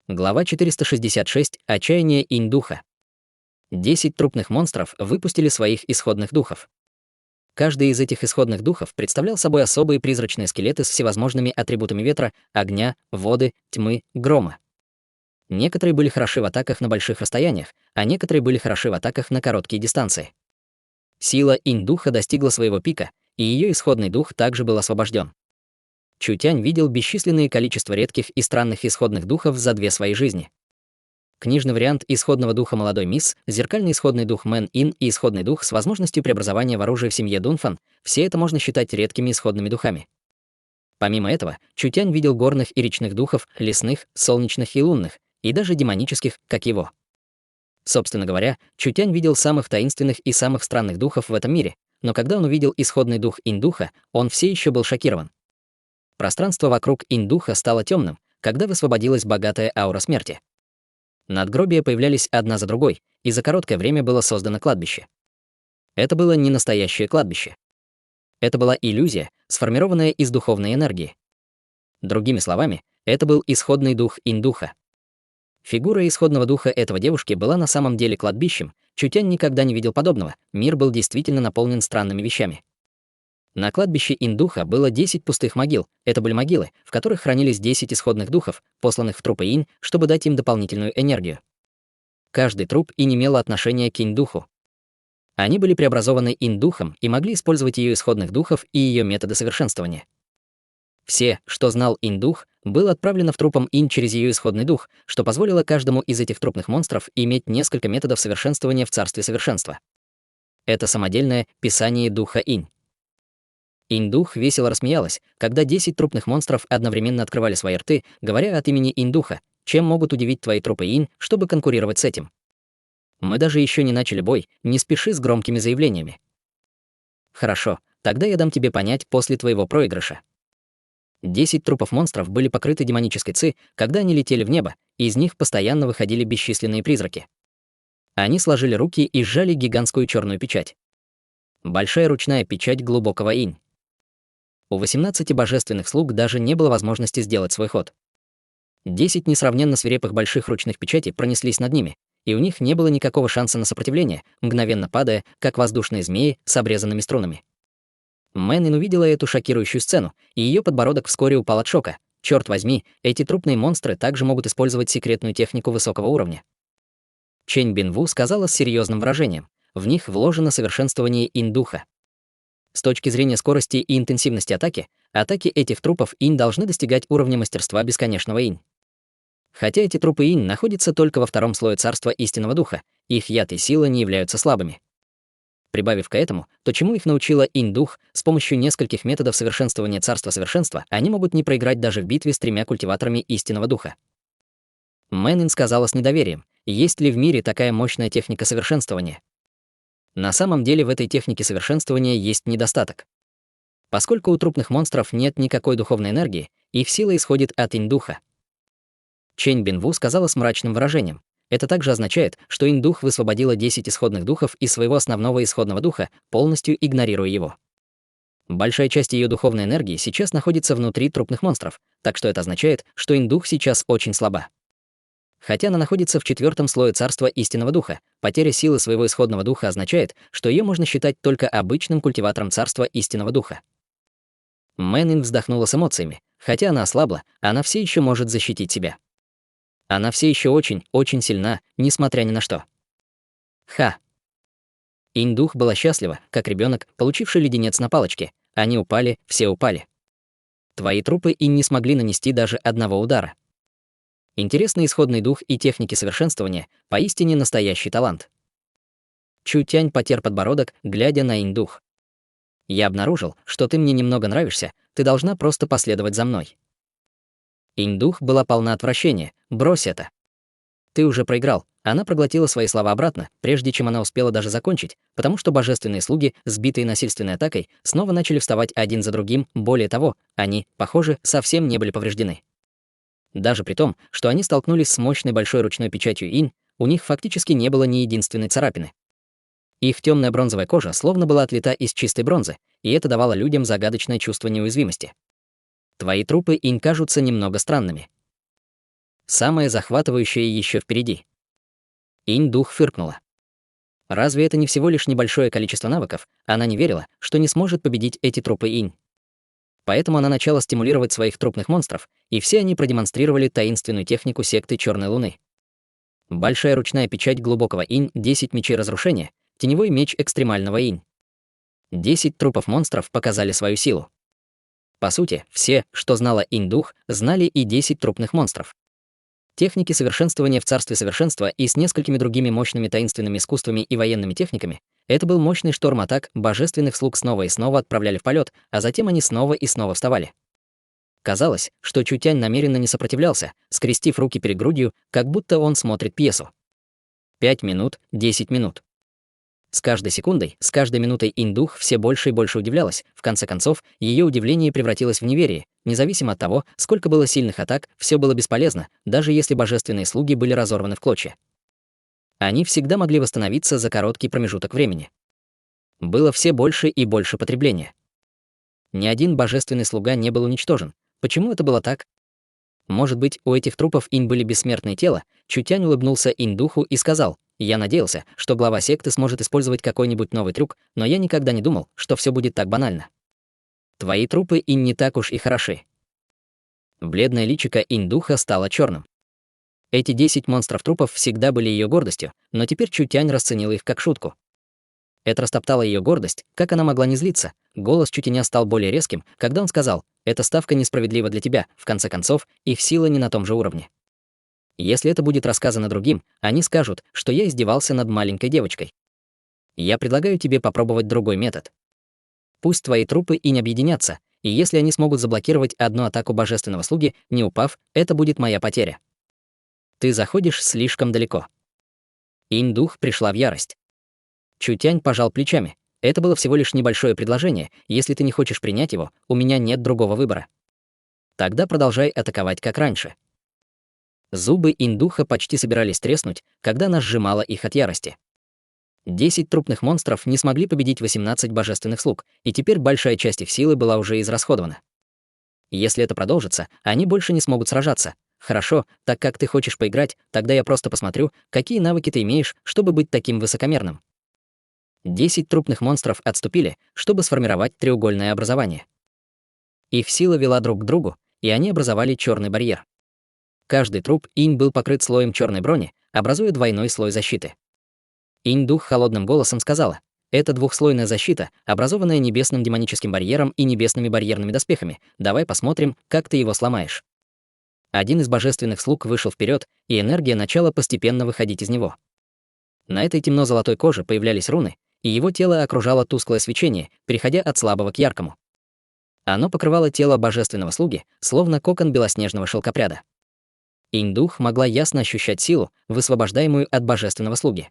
Глава 466. Отчаяние инь-духа. 10 трупных монстров выпустили своих исходных духов. Каждый из этих исходных духов представлял собой особые призрачные скелеты с всевозможными атрибутами ветра, огня, воды, тьмы, грома. Некоторые были хороши в атаках на больших расстояниях, а некоторые были хороши в атаках на короткие дистанции. Сила инь-духа достигла своего пика, и ее исходный дух также был освобожден. Чутянь видел бесчисленное количество редких и странных исходных духов за 2 свои жизни. Книжный вариант исходного духа молодой мисс, зеркальный исходный дух Мэн Ин и исходный дух с возможностью преобразования в оружие в семье Дунфан — все это можно считать редкими исходными духами. Помимо этого, Чутянь видел горных и речных духов, лесных, солнечных и лунных, и даже демонических, как его. Собственно говоря, Чутянь видел самых таинственных и самых странных духов в этом мире, но когда он увидел исходный дух инь-духа, он все еще был шокирован. Пространство вокруг инь-духа стало темным, когда высвободилась богатая аура смерти. Надгробия появлялись одна за другой, и за короткое время было создано кладбище. Это было не настоящее кладбище. Это была иллюзия, сформированная из духовной энергии. Другими словами, это был исходный дух инь-духа. Фигура исходного духа этого девушки была на самом деле кладбищем, Чутянь никогда не видел подобного, мир был действительно наполнен странными вещами. На кладбище инь-духа было 10 пустых могил. Это были могилы, в которых хранились 10 исходных духов, посланных в трупы инь, чтобы дать им дополнительную энергию. Каждый труп инь имел отношение к инь-духу. Они были преобразованы инь-духом и могли использовать ее исходных духов и ее методы совершенствования. Все, что знал инь-дух, было отправлено в трупом инь через ее исходный дух, что позволило каждому из этих трупных монстров иметь несколько методов совершенствования в царстве совершенства. Это самодельное писание духа инь. Инь-дух весело рассмеялась, когда 10 трупных монстров одновременно открывали свои рты, говоря от имени инь-духа, чем могут удивить твои трупы инь, чтобы конкурировать с этим. Мы даже еще не начали бой, не спеши с громкими заявлениями. Хорошо, тогда я дам тебе понять после твоего проигрыша. 10 трупов монстров были покрыты демонической ци, когда они летели в небо, и из них постоянно выходили бесчисленные призраки. Они сложили руки и сжали гигантскую черную печать. Большая ручная печать глубокого инь. У 18 божественных слуг даже не было возможности сделать свой ход. 10 несравненно свирепых больших ручных печатей пронеслись над ними, и у них не было никакого шанса на сопротивление, мгновенно падая, как воздушные змеи с обрезанными струнами. Мэн Ин увидела эту шокирующую сцену, и ее подбородок вскоре упал от шока. Черт возьми, эти трупные монстры также могут использовать секретную технику высокого уровня. Чэнь Бинву сказала с серьезным выражением: в них вложено совершенствование инь-духа. С точки зрения скорости и интенсивности атаки этих трупов инь должны достигать уровня мастерства бесконечного инь. Хотя эти трупы инь находятся только во 2-м слое царства истинного духа, их яд и сила не являются слабыми. Прибавив к этому, то чему их научила инь-дух, с помощью нескольких методов совершенствования царства совершенства, они могут не проиграть даже в битве с 3 культиваторами истинного духа. Мэн Ин сказала с недоверием: есть ли в мире такая мощная техника совершенствования? На самом деле в этой технике совершенствования есть недостаток. Поскольку у трупных монстров нет никакой духовной энергии, их сила исходит от инь-духа. Чэнь Бинву сказала с мрачным выражением: это также означает, что инь-дух высвободила 10 исходных духов из своего основного исходного духа, полностью игнорируя его. Большая часть ее духовной энергии сейчас находится внутри трупных монстров, так что это означает, что инь-дух сейчас очень слаба. Хотя она находится в 4-м слое царства истинного духа, потеря силы своего исходного духа означает, что ее можно считать только обычным культиватором царства истинного духа. Мэн Ин вздохнула с эмоциями. Хотя она ослабла, она все еще может защитить себя. Она все еще очень, очень сильна, несмотря ни на что. Ха. Инь-дух была счастлива, как ребенок, получивший леденец на палочке. Они упали, все упали. Твои трупы инь не смогли нанести даже одного удара. Интересный исходный дух и техники совершенствования — поистине настоящий талант. Чутянь потер подбородок, глядя на инь-дух. Я обнаружил, что ты мне немного нравишься, ты должна просто последовать за мной. Инь-дух была полна отвращения. Брось это. Ты уже проиграл. Она проглотила свои слова обратно, прежде чем она успела даже закончить, потому что божественные слуги, сбитые насильственной атакой, снова начали вставать один за другим. Более того, они, похоже, совсем не были повреждены. Даже при том, что они столкнулись с мощной большой ручной печатью инь, у них фактически не было ни единственной царапины. Их темная бронзовая кожа словно была отлита из чистой бронзы, и это давало людям загадочное чувство неуязвимости. Твои трупы инь кажутся немного странными. Самое захватывающее еще впереди. Инь-дух фыркнула. Разве это не всего лишь небольшое количество навыков? Она не верила, что не сможет победить эти трупы инь. Поэтому она начала стимулировать своих трупных монстров, и все они продемонстрировали таинственную технику секты Черной Луны. Большая ручная печать глубокого инь, 10 мечей разрушения, теневой меч экстремального инь. 10 трупов монстров показали свою силу. По сути, все, что знала инь-дух, знали и 10 трупных монстров. Техники совершенствования в царстве совершенства и с несколькими другими мощными таинственными искусствами и военными техниками — это был мощный шторм атак, божественных слуг снова и снова отправляли в полет, а затем они снова и снова вставали. Казалось, что Чутянь намеренно не сопротивлялся, скрестив руки перед грудью, как будто он смотрит пьесу. 5 минут, 10 минут. С каждой секундой, с каждой минутой инь-дух все больше и больше удивлялась. В конце концов, ее удивление превратилось в неверие. Независимо от того, сколько было сильных атак, все было бесполезно, даже если божественные слуги были разорваны в клочья. Они всегда могли восстановиться за короткий промежуток времени. Было все больше и больше потребления. Ни один божественный слуга не был уничтожен. Почему это было так? Может быть, у этих трупов инь были бессмертные тела? Чутянь улыбнулся инь-духу и сказал: «Я надеялся, что глава секты сможет использовать какой-нибудь новый трюк, но я никогда не думал, что все будет так банально. Твои трупы инь не так уж и хороши». Бледное личико инь-духа стало черным. Эти 10 монстров трупов всегда были ее гордостью, но теперь Чутянь расценила их как шутку. Это растоптало ее гордость, как она могла не злиться. Голос Чутяня стал более резким, когда он сказал: «Эта ставка несправедлива для тебя, в конце концов, их сила не на том же уровне. Если это будет рассказано другим, они скажут, что я издевался над маленькой девочкой. Я предлагаю тебе попробовать другой метод. Пусть твои трупы и не объединятся, и если они смогут заблокировать одну атаку божественного слуги, не упав, это будет моя потеря. Ты заходишь слишком далеко». Инь-дух пришла в ярость. Чутянь пожал плечами. Это было всего лишь небольшое предложение. Если ты не хочешь принять его, у меня нет другого выбора. Тогда продолжай атаковать как раньше. Зубы инь-духа почти собирались треснуть, когда она сжимала их от ярости. 10 трупных монстров не смогли победить 18 божественных слуг, и теперь большая часть их силы была уже израсходована. Если это продолжится, они больше не смогут сражаться. Хорошо, так как ты хочешь поиграть, тогда я просто посмотрю, какие навыки ты имеешь, чтобы быть таким высокомерным. 10 трупных монстров отступили, чтобы сформировать треугольное образование. Их сила вела друг к другу, и они образовали черный барьер. Каждый труп инь был покрыт слоем черной брони, образуя двойной слой защиты. Инь-дух холодным голосом сказала: «Это двухслойная защита, образованная небесным демоническим барьером и небесными барьерными доспехами. Давай посмотрим, как ты его сломаешь». Один из божественных слуг вышел вперед, и энергия начала постепенно выходить из него. На этой темно-золотой коже появлялись руны, и его тело окружало тусклое свечение, переходя от слабого к яркому. Оно покрывало тело божественного слуги, словно кокон белоснежного шелкопряда. Инь-дух могла ясно ощущать силу, высвобождаемую от божественного слуги.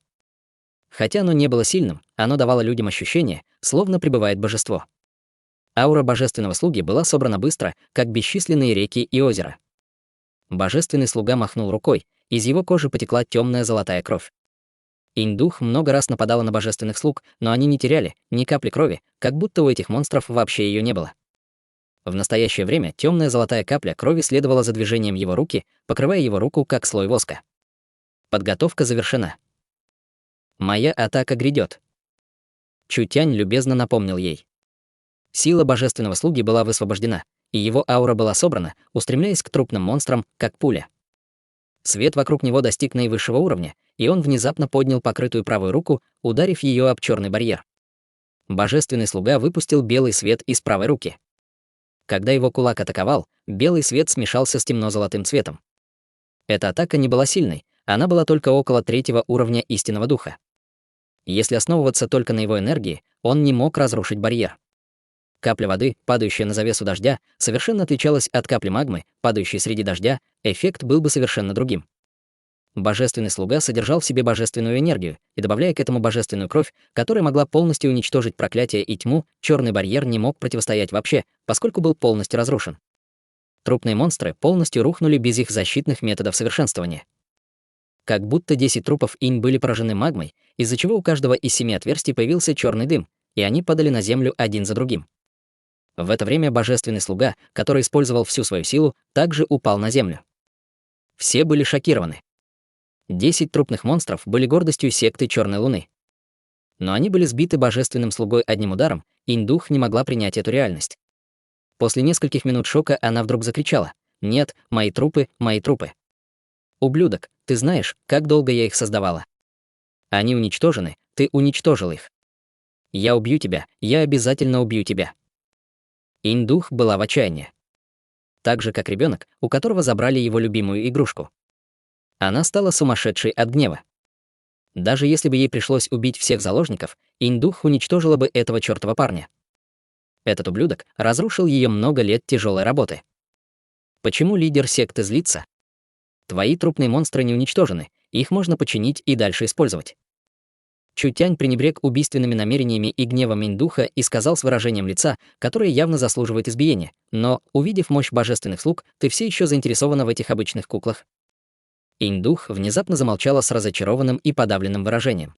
Хотя оно не было сильным, оно давало людям ощущение, словно пребывает божество. Аура божественного слуги была собрана быстро, как бесчисленные реки и озера. Божественный слуга махнул рукой, из его кожи потекла темная золотая кровь. Инь-дух много раз нападала на божественных слуг, но они не теряли ни капли крови, как будто у этих монстров вообще ее не было. В настоящее время темная золотая капля крови следовала за движением его руки, покрывая его руку как слой воска. Подготовка завершена. «Моя атака грядет». Чутянь любезно напомнил ей. Сила божественного слуги была высвобождена, и его аура была собрана, устремляясь к трупным монстрам, как пуля. Свет вокруг него достиг наивысшего уровня, и он внезапно поднял покрытую правую руку, ударив ее об черный барьер. Божественный слуга выпустил белый свет из правой руки. Когда его кулак атаковал, белый свет смешался с темно-золотым цветом. Эта атака не была сильной, она была только около 3-го уровня истинного духа. Если основываться только на его энергии, он не мог разрушить барьер. Капля воды, падающая на завесу дождя, совершенно отличалась от капли магмы, падающей среди дождя, эффект был бы совершенно другим. Божественный слуга содержал в себе божественную энергию, и добавляя к этому божественную кровь, которая могла полностью уничтожить проклятие и тьму, черный барьер не мог противостоять вообще, поскольку был полностью разрушен. Трупные монстры полностью рухнули без их защитных методов совершенствования. Как будто 10 трупов инь были поражены магмой, из-за чего у каждого из 7 отверстий появился черный дым, и они падали на землю один за другим. В это время божественный слуга, который использовал всю свою силу, также упал на землю. Все были шокированы. 10 трупных монстров были гордостью секты Черной Луны. Но они были сбиты божественным слугой одним ударом, и Индух не могла принять эту реальность. После нескольких минут шока она вдруг закричала: «Нет, мои трупы, мои трупы! Ублюдок, ты знаешь, как долго я их создавала? Они уничтожены, ты уничтожил их. Я убью тебя, я обязательно убью тебя». Индух была в отчаянии. Так же, как ребенок, у которого забрали его любимую игрушку. Она стала сумасшедшей от гнева. Даже если бы ей пришлось убить всех заложников, Индух уничтожила бы этого чёртова парня. Этот ублюдок разрушил ее много лет тяжелой работы. Почему лидер секты злится? Твои трупные монстры не уничтожены, их можно починить и дальше использовать. Чутянь пренебрег убийственными намерениями и гневом Индуха и сказал с выражением лица, которое явно заслуживает избиения: «Но, увидев мощь божественных слуг, ты все еще заинтересована в этих обычных куклах». Индух внезапно замолчала с разочарованным и подавленным выражением.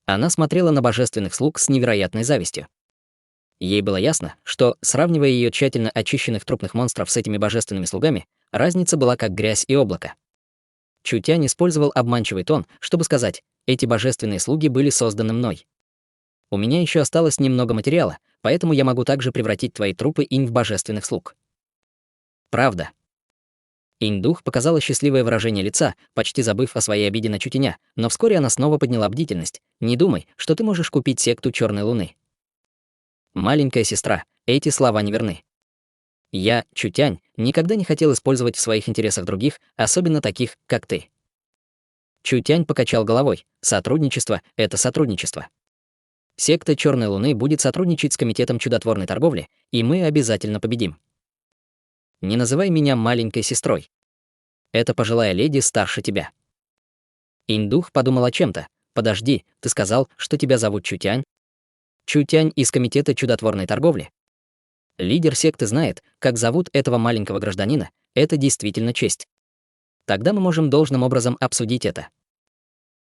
Она смотрела на божественных слуг с невероятной завистью. Ей было ясно, что, сравнивая ее тщательно очищенных трупных монстров с этими божественными слугами, разница была как грязь и облако. Чутянь использовал обманчивый тон, чтобы сказать: «Эти божественные слуги были созданы мной. У меня еще осталось немного материала, поэтому я могу также превратить твои трупы Инь в божественных слуг». Правда. Индух показала счастливое выражение лица, почти забыв о своей обиде на Чутяня, но вскоре она снова подняла бдительность. «Не думай, что ты можешь купить секту Черной Луны. Маленькая сестра, эти слова не верны. Я, Чутянь, никогда не хотел использовать в своих интересах других, особенно таких, как ты». Чутянь покачал головой. Сотрудничество — это сотрудничество. Секта Черной Луны будет сотрудничать с Комитетом чудотворной торговли, и мы обязательно победим. Не называй меня маленькой сестрой. Эта пожилая леди старше тебя. Индух подумал о чем-то. Подожди, ты сказал, что тебя зовут Чутянь? Чутянь из Комитета чудотворной торговли. Лидер секты знает, как зовут этого маленького гражданина. Это действительно честь. Тогда мы можем должным образом обсудить это.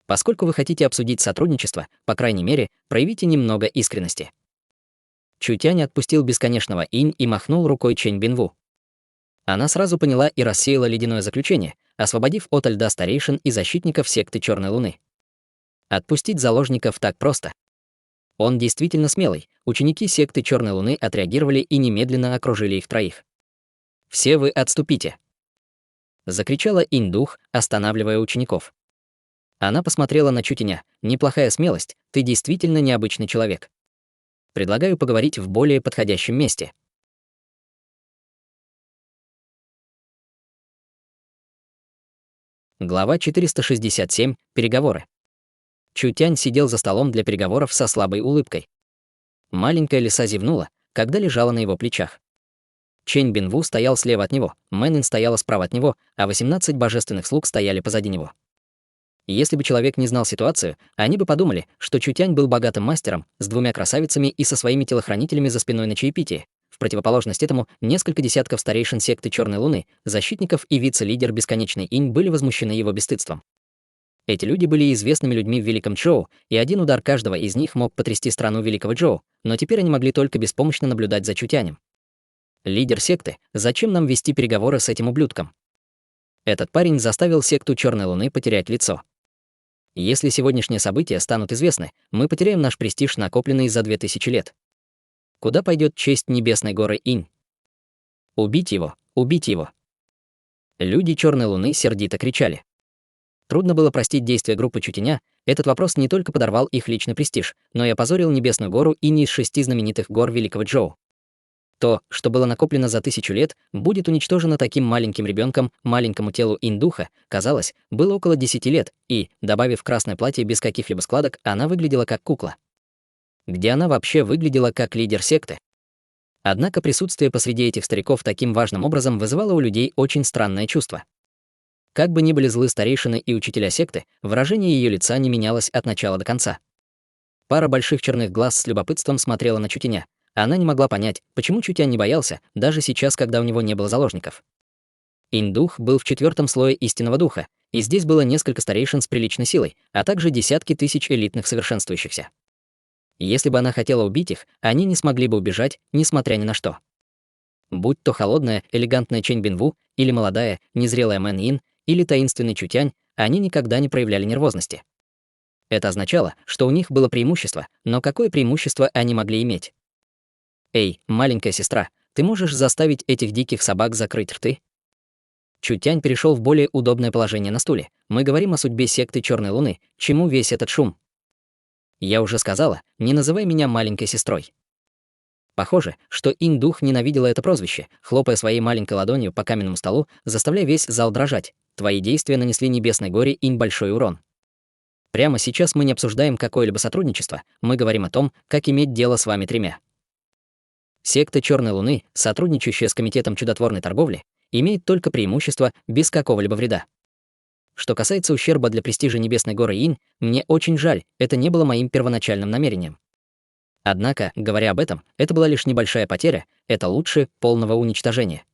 Поскольку вы хотите обсудить сотрудничество, по крайней мере, проявите немного искренности. Чутянь отпустил бесконечного инь и махнул рукой Чэнь Бинву. Она сразу поняла и рассеяла ледяное заключение, освободив ото льда старейшин и защитников секты Черной Луны. Отпустить заложников так просто. Он действительно смелый. Ученики секты Черной Луны отреагировали и немедленно окружили их троих. «Все вы отступите!» — закричала Индух, останавливая учеников. Она посмотрела на Чутяня. «Неплохая смелость, ты действительно необычный человек. Предлагаю поговорить в более подходящем месте». Глава 467. Переговоры. Чутянь сидел за столом для переговоров со слабой улыбкой. Маленькая лиса зевнула, когда лежала на его плечах. Чэнь Бинву стоял слева от него, Мэнин стояла справа от него, а 18 божественных слуг стояли позади него. Если бы человек не знал ситуацию, они бы подумали, что Чутянь был богатым мастером, с 2 красавицами и со своими телохранителями за спиной на чаепитии. В противоположность этому, несколько десятков старейшин секты Черной Луны, защитников и вице-лидер Бесконечный Инь были возмущены его бесстыдством. Эти люди были известными людьми в Великом Чжоу, и один удар каждого из них мог потрясти страну Великого Чжоу, но теперь они могли только беспомощно наблюдать за Чутянем. Лидер секты, зачем нам вести переговоры с этим ублюдком? Этот парень заставил секту Черной Луны потерять лицо. Если сегодняшние события станут известны, мы потеряем наш престиж, накопленный за 2000 лет. Куда пойдет честь Небесной горы Инь? Убить его, убить его. Люди Черной Луны сердито кричали. Трудно было простить действия группы Чутяня. Этот вопрос не только подорвал их личный престиж, но и опозорил Небесную гору Инь из 6 знаменитых гор Великого Чжоу. То, что было накоплено за 1000 лет, будет уничтожено таким маленьким ребенком, маленькому телу Индуха, казалось, было около 10 лет, и, добавив красное платье без каких-либо складок, она выглядела как кукла. Где она вообще выглядела как лидер секты? Однако присутствие посреди этих стариков таким важным образом вызывало у людей очень странное чувство. Как бы ни были злы старейшины и учителя секты, выражение ее лица не менялось от начала до конца. Пара больших черных глаз с любопытством смотрела на Чутяня. Она не могла понять, почему Чутянь не боялся, даже сейчас, когда у него не было заложников. Индух был в 4-м слое истинного духа, и здесь было несколько старейшин с приличной силой, а также десятки тысяч элитных совершенствующихся. Если бы она хотела убить их, они не смогли бы убежать, несмотря ни на что. Будь то холодная, элегантная Чэнь Бинву или молодая, незрелая Мэн Ин, или таинственный Чутянь, они никогда не проявляли нервозности. Это означало, что у них было преимущество, но какое преимущество они могли иметь? «Эй, маленькая сестра, ты можешь заставить этих диких собак закрыть рты?» Чутянь перешел в более удобное положение на стуле. Мы говорим о судьбе секты Черной Луны. Чему весь этот шум? Я уже сказала, не называй меня маленькой сестрой. Похоже, что Инь-дух ненавидела это прозвище, хлопая своей маленькой ладонью по каменному столу, заставляя весь зал дрожать. Твои действия нанесли небесной горе Инь большой урон. Прямо сейчас мы не обсуждаем какое-либо сотрудничество, мы говорим о том, как иметь дело с вами тремя. Секта Черной Луны, сотрудничающая с Комитетом чудотворной торговли, имеет только преимущество без какого-либо вреда. Что касается ущерба для престижа Небесной горы Инь, мне очень жаль, это не было моим первоначальным намерением. Однако, говоря об этом, это была лишь небольшая потеря, это лучше полного уничтожения.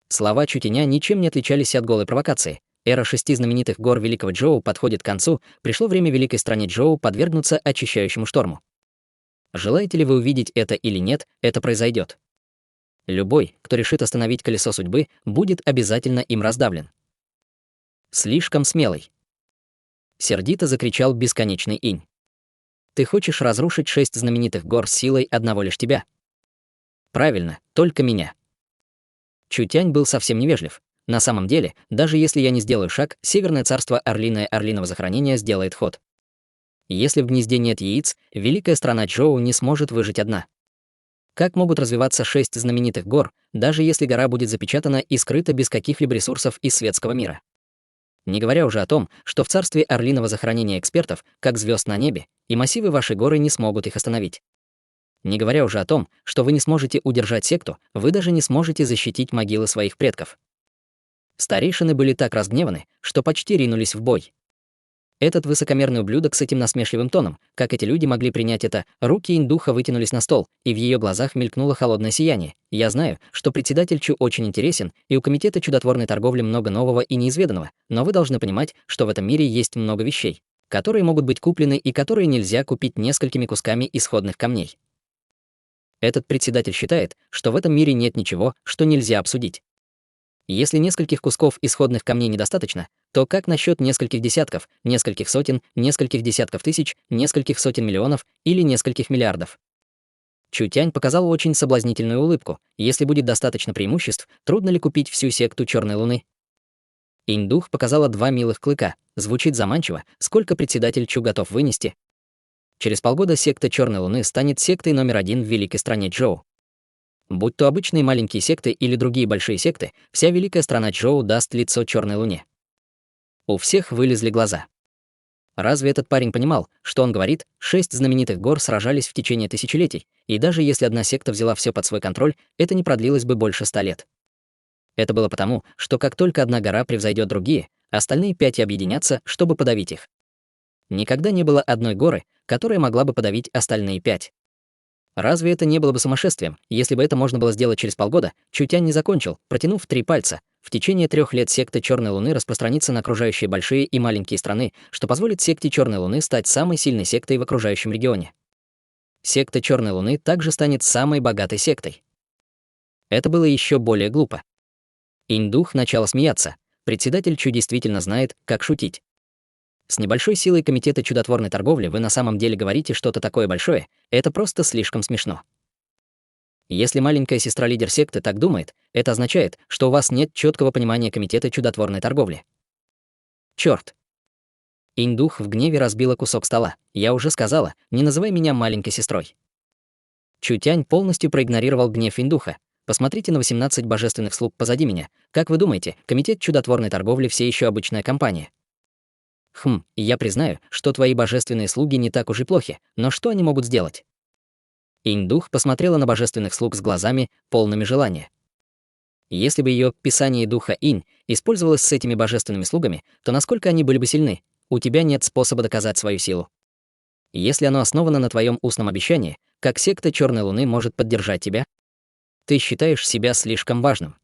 Слова Чутяня ничем не отличались от голой провокации. Эра 6 знаменитых гор Великого Джоу подходит к концу, пришло время великой стране Джоу подвергнуться очищающему шторму. Желаете ли вы увидеть это или нет, это произойдет. Любой, кто решит остановить колесо судьбы, будет обязательно им раздавлен. Слишком смелый. Сердито закричал бесконечный Инь. Ты хочешь разрушить 6 знаменитых гор с силой одного лишь тебя? Правильно, только меня. Чутянь был совсем невежлив. На самом деле, даже если я не сделаю шаг, Северное царство Орлиного захоронения сделает ход. Если в гнезде нет яиц, великая страна Джоу не сможет выжить одна. Как могут развиваться 6 знаменитых гор, даже если гора будет запечатана и скрыта без каких-либо ресурсов из светского мира? Не говоря уже о том, что в царстве Орлиного захоронения экспертов, как звезд на небе, и массивы вашей горы не смогут их остановить. Не говоря уже о том, что вы не сможете удержать секту, вы даже не сможете защитить могилы своих предков. Старейшины были так разгневаны, что почти ринулись в бой. Этот высокомерный ублюдок с этим насмешливым тоном, как эти люди могли принять это, руки Инь-духа вытянулись на стол, и в ее глазах мелькнуло холодное сияние. Я знаю, что председатель Чу очень интересен, и у Комитета чудотворной торговли много нового и неизведанного, но вы должны понимать, что в этом мире есть много вещей, которые могут быть куплены и которые нельзя купить несколькими кусками исходных камней. Этот председатель считает, что в этом мире нет ничего, что нельзя обсудить. Если нескольких кусков исходных камней недостаточно, то как насчет нескольких десятков, нескольких сотен, нескольких десятков тысяч, нескольких сотен миллионов или нескольких миллиардов? Чутянь показал очень соблазнительную улыбку. Если будет достаточно преимуществ, трудно ли купить всю секту Черной Луны? Инь-дух показала 2 милых клыка. Звучит заманчиво, сколько председатель Чу готов вынести. Через полгода секта Черной Луны станет сектой номер 1 в великой стране Джоу. Будь то обычные маленькие секты или другие большие секты, вся великая страна Джоу даст лицо Черной Луне. У всех вылезли глаза. Разве этот парень понимал, что он говорит? 6 знаменитых гор сражались в течение тысячелетий, и даже если одна секта взяла все под свой контроль, это не продлилось бы больше 100 лет. Это было потому, что как только одна гора превзойдет другие, остальные 5 объединятся, чтобы подавить их. Никогда не было одной горы, которая могла бы подавить остальные 5. Разве это не было бы сумасшествием, если бы это можно было сделать через полгода? Чутянь не закончил, протянув 3 пальца. В течение 3 лет секта Черной Луны распространится на окружающие большие и маленькие страны, что позволит секте Черной Луны стать самой сильной сектой в окружающем регионе. Секта Черной Луны также станет самой богатой сектой. Это было еще более глупо. Инь-дух начал смеяться. Председатель Чу действительно знает, как шутить. С небольшой силой Комитета чудотворной торговли вы на самом деле говорите что-то такое большое, это просто слишком смешно. Если маленькая сестра-лидер секты так думает, это означает, что у вас нет четкого понимания Комитета чудотворной торговли. Черт! Инь-дух в гневе разбила кусок стола. Я уже сказала, не называй меня маленькой сестрой. Чутянь полностью проигнорировал гнев Инь-духа. Посмотрите на 18 божественных слуг позади меня. Как вы думаете, Комитет чудотворной торговли все еще обычная компания? Я признаю, что твои божественные слуги не так уж и плохи, но что они могут сделать? Инь-дух посмотрела на божественных слуг с глазами, полными желания. Если бы ее «Писание духа Инь» использовалось с этими божественными слугами, то насколько они были бы сильны? У тебя нет способа доказать свою силу. Если оно основано на твоем устном обещании, как секта Черной Луны может поддержать тебя? Ты считаешь себя слишком важным.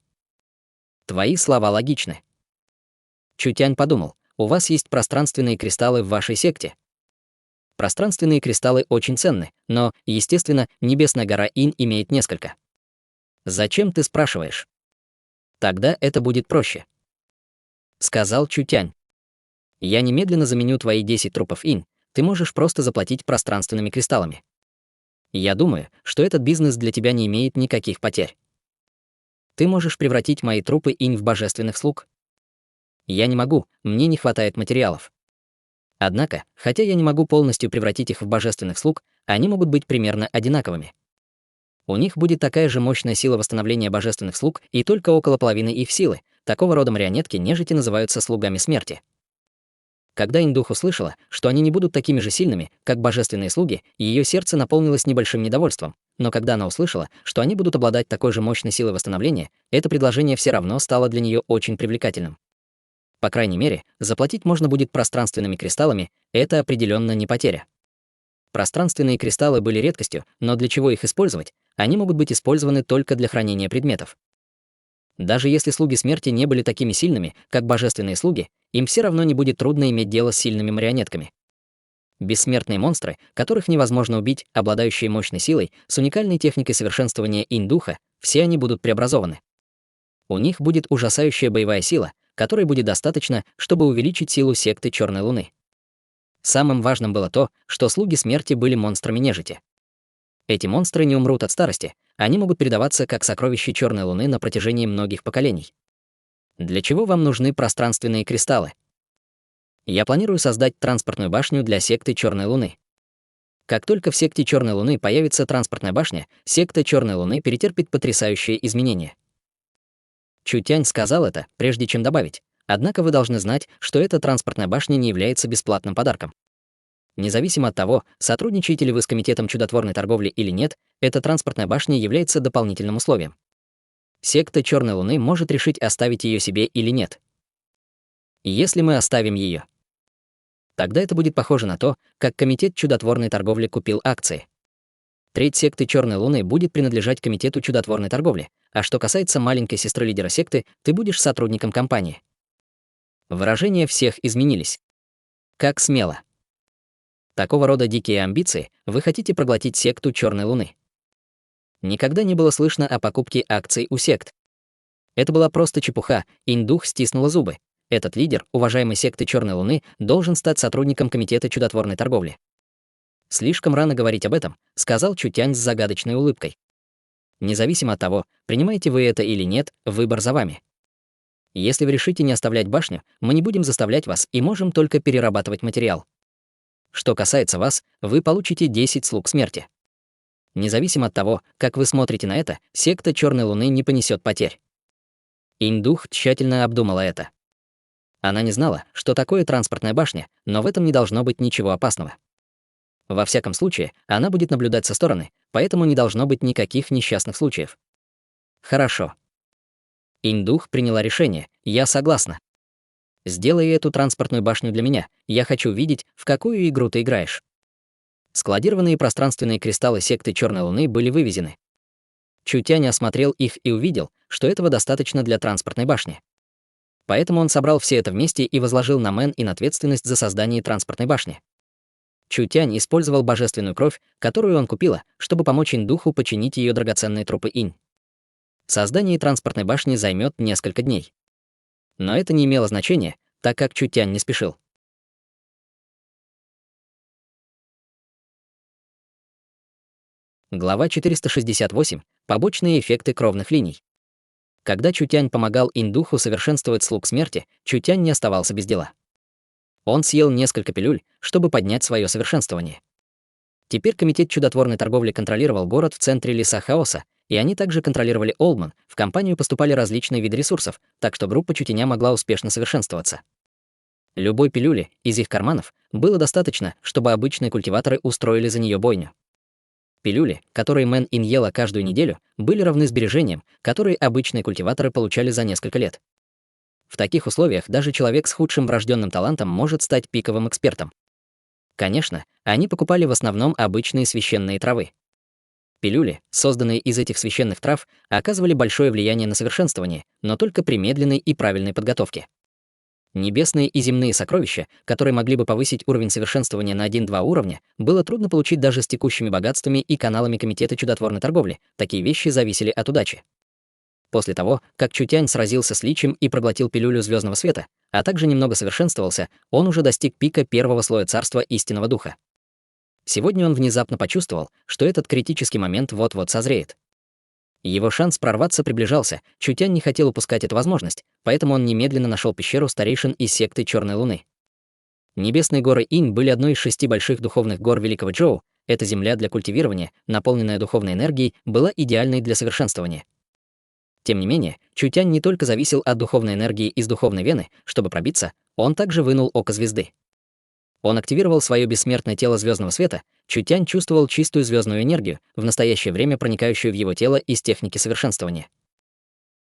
Твои слова логичны. Чутянь подумал, у вас есть пространственные кристаллы в вашей секте. Пространственные кристаллы очень ценны, но, естественно, Небесная гора Инь имеет несколько. Зачем ты спрашиваешь? Тогда это будет проще. сказал Чутянь. Я немедленно заменю твои 10 трупов инь, ты можешь просто заплатить пространственными кристаллами. Я думаю, что этот бизнес для тебя не имеет никаких потерь. Ты можешь превратить мои трупы инь в божественных слуг. Я не могу, мне не хватает материалов. Однако, хотя я не могу полностью превратить их в божественных слуг, они могут быть примерно одинаковыми. У них будет такая же мощная сила восстановления божественных слуг и только около половины их силы. Такого рода марионетки нежити называются слугами смерти. Когда Индух услышала, что они не будут такими же сильными, как божественные слуги, ее сердце наполнилось небольшим недовольством. Но когда она услышала, что они будут обладать такой же мощной силой восстановления, это предложение все равно стало для нее очень привлекательным. По крайней мере, заплатить можно будет пространственными кристаллами, это определенно не потеря. Пространственные кристаллы были редкостью, но для чего их использовать? Они могут быть использованы только для хранения предметов. Даже если слуги смерти не были такими сильными, как божественные слуги, им все равно не будет трудно иметь дело с сильными марионетками. Бессмертные монстры, которых невозможно убить, обладающие мощной силой, с уникальной техникой совершенствования инь-духа, все они будут преобразованы. У них будет ужасающая боевая сила, которой будет достаточно, чтобы увеличить силу секты Черной Луны. Самым важным было то, что слуги смерти были монстрами нежити. Эти монстры не умрут от старости, они могут передаваться как сокровища Черной Луны на протяжении многих поколений. Для чего вам нужны пространственные кристаллы? Я планирую создать транспортную башню для секты Черной Луны. Как только в секте Черной Луны появится транспортная башня, секта Черной Луны перетерпит потрясающие изменения. Чутянь сказал это, прежде чем добавить. Однако вы должны знать, что эта транспортная башня не является бесплатным подарком. Независимо от того, сотрудничаете ли вы с Комитетом чудотворной торговли или нет, эта транспортная башня является дополнительным условием. Секта Черной Луны может решить, оставить ее себе или нет. Если мы оставим ее, тогда это будет похоже на то, как Комитет чудотворной торговли купил акции. Треть секты Черной Луны будет принадлежать Комитету чудотворной торговли, а что касается маленькой сестры лидера секты, ты будешь сотрудником компании. Выражения всех изменились. Как смело. Такого рода дикие амбиции, вы хотите проглотить секту Черной Луны. Никогда не было слышно о покупке акций у сект. Это была просто чепуха, Индух стиснула зубы. Этот лидер, уважаемой секты Черной Луны, должен стать сотрудником Комитета чудотворной торговли. Слишком рано говорить об этом, сказал Чутянь с загадочной улыбкой. Независимо от того, принимаете вы это или нет, выбор за вами. Если вы решите не оставлять башню, мы не будем заставлять вас и можем только перерабатывать материал. Что касается вас, вы получите 10 слуг смерти. Независимо от того, как вы смотрите на это, секта Черной Луны не понесет потерь. Индух тщательно обдумала это. Она не знала, что такое транспортная башня, но в этом не должно быть ничего опасного. Во всяком случае, она будет наблюдать со стороны, поэтому не должно быть никаких несчастных случаев. Хорошо. Индух приняла решение, я согласна. Сделай эту транспортную башню для меня, я хочу видеть, в какую игру ты играешь. Складированные пространственные кристаллы секты Черной Луны были вывезены. Чутянь осмотрел их и увидел, что этого достаточно для транспортной башни. Поэтому он собрал все это вместе и возложил на Мэн Ин ответственность за создание транспортной башни. Чутянь использовал божественную кровь, которую он купила, чтобы помочь Индуху починить ее драгоценные трупы инь. Создание транспортной башни займет несколько дней. Но это не имело значения, так как Чутянь не спешил. Глава 468. Побочные эффекты кровных линий. Когда Чутянь помогал Индуху совершенствовать слуг смерти, Чутянь не оставался без дела. Он съел несколько пилюль, чтобы поднять свое совершенствование. Теперь Комитет чудотворной торговли контролировал город в центре леса хаоса, и они также контролировали Олдман, в компанию поступали различные виды ресурсов, так что группа Чутяня могла успешно совершенствоваться. Любой пилюли из их карманов было достаточно, чтобы обычные культиваторы устроили за нее бойню. Пилюли, которые Мэн Ин ела каждую неделю, были равны сбережениям, которые обычные культиваторы получали за несколько лет. В таких условиях даже человек с худшим врожденным талантом может стать пиковым экспертом. Конечно, они покупали в основном обычные священные травы. Пилюли, созданные из этих священных трав, оказывали большое влияние на совершенствование, но только при медленной и правильной подготовке. Небесные и земные сокровища, которые могли бы повысить уровень совершенствования на 1-2 уровня, было трудно получить даже с текущими богатствами и каналами Комитета чудотворной торговли. Такие вещи зависели от удачи. После того, как Чутянь сразился с Личем и проглотил пилюлю звездного света, а также немного совершенствовался, он уже достиг пика первого слоя царства истинного духа. Сегодня он внезапно почувствовал, что этот критический момент вот-вот созреет. Его шанс прорваться приближался, Чутянь не хотел упускать эту возможность, поэтому он немедленно нашел пещеру старейшин из секты Черной Луны. Небесные горы Инь были одной из 6 больших духовных гор Великого Джоу. Эта земля для культивирования, наполненная духовной энергией, была идеальной для совершенствования. Тем не менее, Чутянь не только зависел от духовной энергии из духовной вены, чтобы пробиться, он также вынул око звезды. Он активировал свое бессмертное тело звездного света. Чутянь чувствовал чистую звездную энергию, в настоящее время проникающую в его тело из техники совершенствования.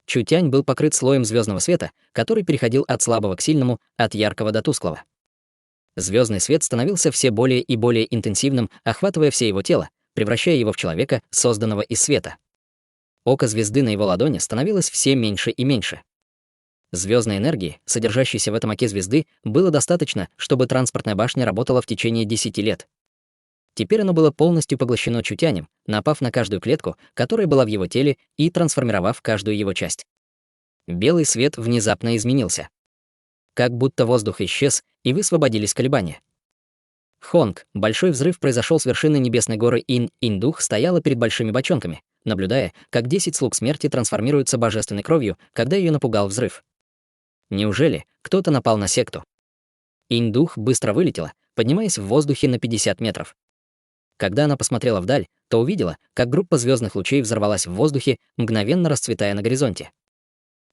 Чутянь был покрыт слоем звездного света, который переходил от слабого к сильному, от яркого до тусклого. Звездный свет становился все более и более интенсивным, охватывая все его тело, превращая его в человека, созданного из света. Око звезды на его ладони становилось все меньше и меньше. Звездной энергии, содержащейся в этом оке звезды, было достаточно, чтобы транспортная башня работала в течение 10 лет. Теперь оно было полностью поглощено Чутянем, напав на каждую клетку, которая была в его теле, и трансформировав каждую его часть. Белый свет внезапно изменился. Как будто воздух исчез, и высвободились колебания. Хонг, большой взрыв произошел с вершины небесной горы Инь-Индух, стояла перед большими бочонками, наблюдая, как 10 слуг смерти трансформируются божественной кровью, когда ее напугал взрыв. Неужели кто-то напал на секту? Инь-Дух быстро вылетела, поднимаясь в воздухе на 50 метров. Когда она посмотрела вдаль, то увидела, как группа звездных лучей взорвалась в воздухе, мгновенно расцветая на горизонте.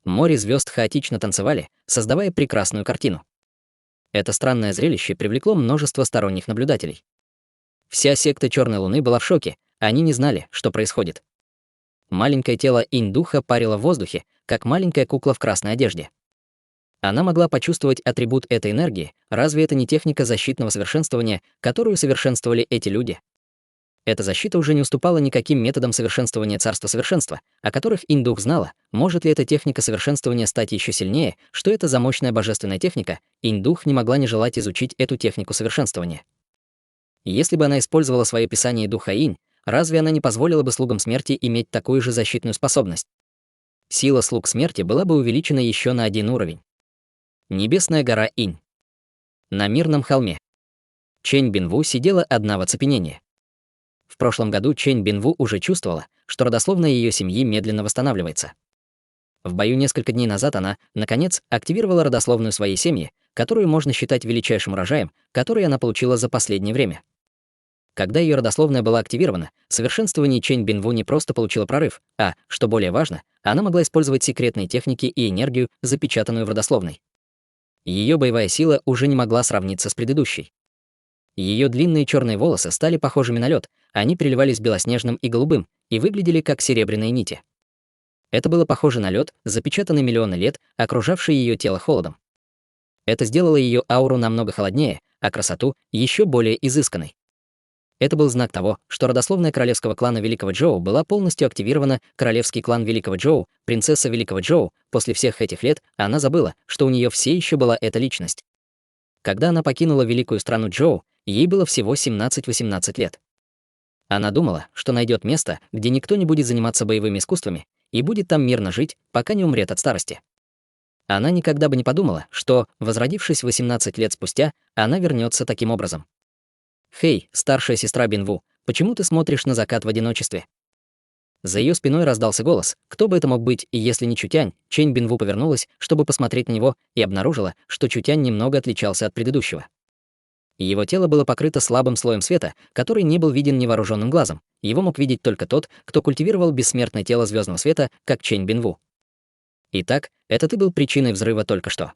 Море звезд хаотично танцевали, создавая прекрасную картину. Это странное зрелище привлекло множество сторонних наблюдателей. Вся секта Черной Луны была в шоке, они не знали, что происходит. Маленькое тело Инь-Духа парило в воздухе, как маленькая кукла в красной одежде. Она могла почувствовать атрибут этой энергии, разве это не техника защитного совершенствования, которую совершенствовали эти люди? Эта защита уже не уступала никаким методам совершенствования царства совершенства, о которых Инь-Дух знала. Может ли эта техника совершенствования стать еще сильнее, что это за мощная божественная техника, Инь-Дух не могла не желать изучить эту технику совершенствования. Если бы она использовала свое писание Духа Инь, разве она не позволила бы слугам смерти иметь такую же защитную способность? Сила слуг смерти была бы увеличена еще на 1 уровень. Небесная гора Инь. На мирном холме. Чэнь Бинву сидела одна в оцепенении. В прошлом году Чэнь Бинву уже чувствовала, что родословная ее семьи медленно восстанавливается. В бою несколько дней назад она, наконец, активировала родословную своей семьи, которую можно считать величайшим урожаем, который она получила за последнее время. Когда ее родословная была активирована, совершенствование Чэнь Бинву не просто получило прорыв, а, что более важно, она могла использовать секретные техники и энергию, запечатанную в родословной. Ее боевая сила уже не могла сравниться с предыдущей. Ее длинные черные волосы стали похожими на лед, они переливались белоснежным и голубым и выглядели как серебряные нити. Это было похоже на лед, запечатанный миллионы лет, окружавший ее тело холодом. Это сделало ее ауру намного холоднее, а красоту еще более изысканной. Это был знак того, что родословная королевского клана Великого Джоу была полностью активирована. Королевский клан Великого Джоу, принцесса Великого Джоу, после всех этих лет, она забыла, что у нее все еще была эта личность. Когда она покинула великую страну Джоу, ей было всего 17-18 лет. Она думала, что найдет место, где никто не будет заниматься боевыми искусствами, и будет там мирно жить, пока не умрет от старости. Она никогда бы не подумала, что, возродившись 18 лет спустя, она вернется таким образом. «Хей, старшая сестра Бинву, почему ты смотришь на закат в одиночестве?» За ее спиной раздался голос. Кто бы это мог быть, и если не Чутянь? Чэнь Бинву повернулась, чтобы посмотреть на него, и обнаружила, что Чутянь немного отличался от предыдущего. Его тело было покрыто слабым слоем света, который не был виден невооруженным глазом. Его мог видеть только тот, кто культивировал бессмертное тело звездного света, как Чэнь Бинву. Итак, это ты был причиной взрыва только что.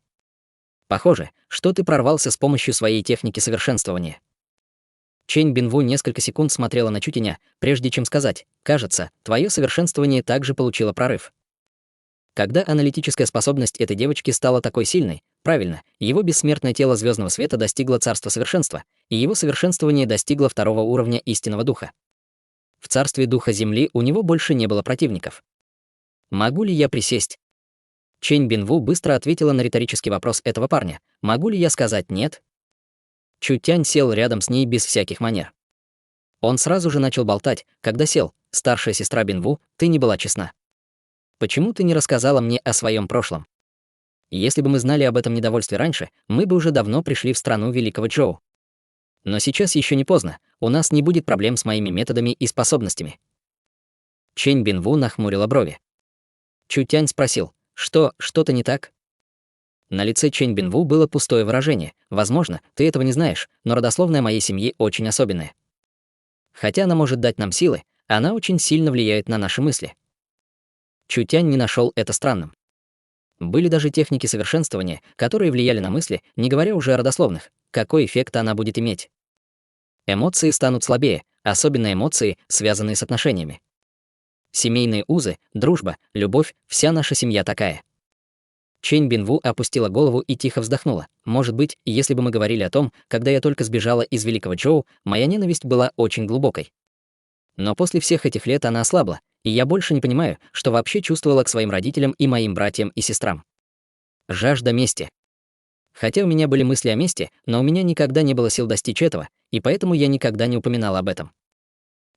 Похоже, что ты прорвался с помощью своей техники совершенствования. Чэнь Бинву несколько секунд смотрела на Чутяня, прежде чем сказать: «Кажется, твое совершенствование также получило прорыв». Когда аналитическая способность этой девочки стала такой сильной, правильно, его бессмертное тело звездного света достигло царства совершенства, и его совершенствование достигло 2-го уровня истинного духа. В царстве духа Земли у него больше не было противников. «Могу ли я присесть?» Чэнь Бинву быстро ответила на риторический вопрос этого парня. «Могу ли я сказать нет?» Чутянь сел рядом с ней без всяких манер. Он сразу же начал болтать, когда сел. «Старшая сестра Бинву, ты не была честна. Почему ты не рассказала мне о своем прошлом? Если бы мы знали об этом недовольстве раньше, мы бы уже давно пришли в страну Великого Джоу. Но сейчас еще не поздно, у нас не будет проблем с моими методами и способностями». Чэнь Бинву нахмурила брови. Чутянь спросил: что-то не так? На лице Чэнь Бинву было пустое выражение. Возможно, ты этого не знаешь, но родословная моей семьи очень особенная. Хотя она может дать нам силы, она очень сильно влияет на наши мысли. Чутянь не нашел это странным. Были даже техники совершенствования, которые влияли на мысли, не говоря уже о родословных. Какой эффект она будет иметь? Эмоции станут слабее, особенно эмоции, связанные с отношениями. Семейные узы, дружба, любовь, вся наша семья такая. Чэнь Бинву опустила голову и тихо вздохнула. Может быть, если бы мы говорили о том, когда я только сбежала из Великого Джоу, моя ненависть была очень глубокой. Но после всех этих лет она ослабла, и я больше не понимаю, что вообще чувствовала к своим родителям и моим братьям и сестрам. Жажда мести. Хотя у меня были мысли о мести, но у меня никогда не было сил достичь этого, и поэтому я никогда не упоминала об этом.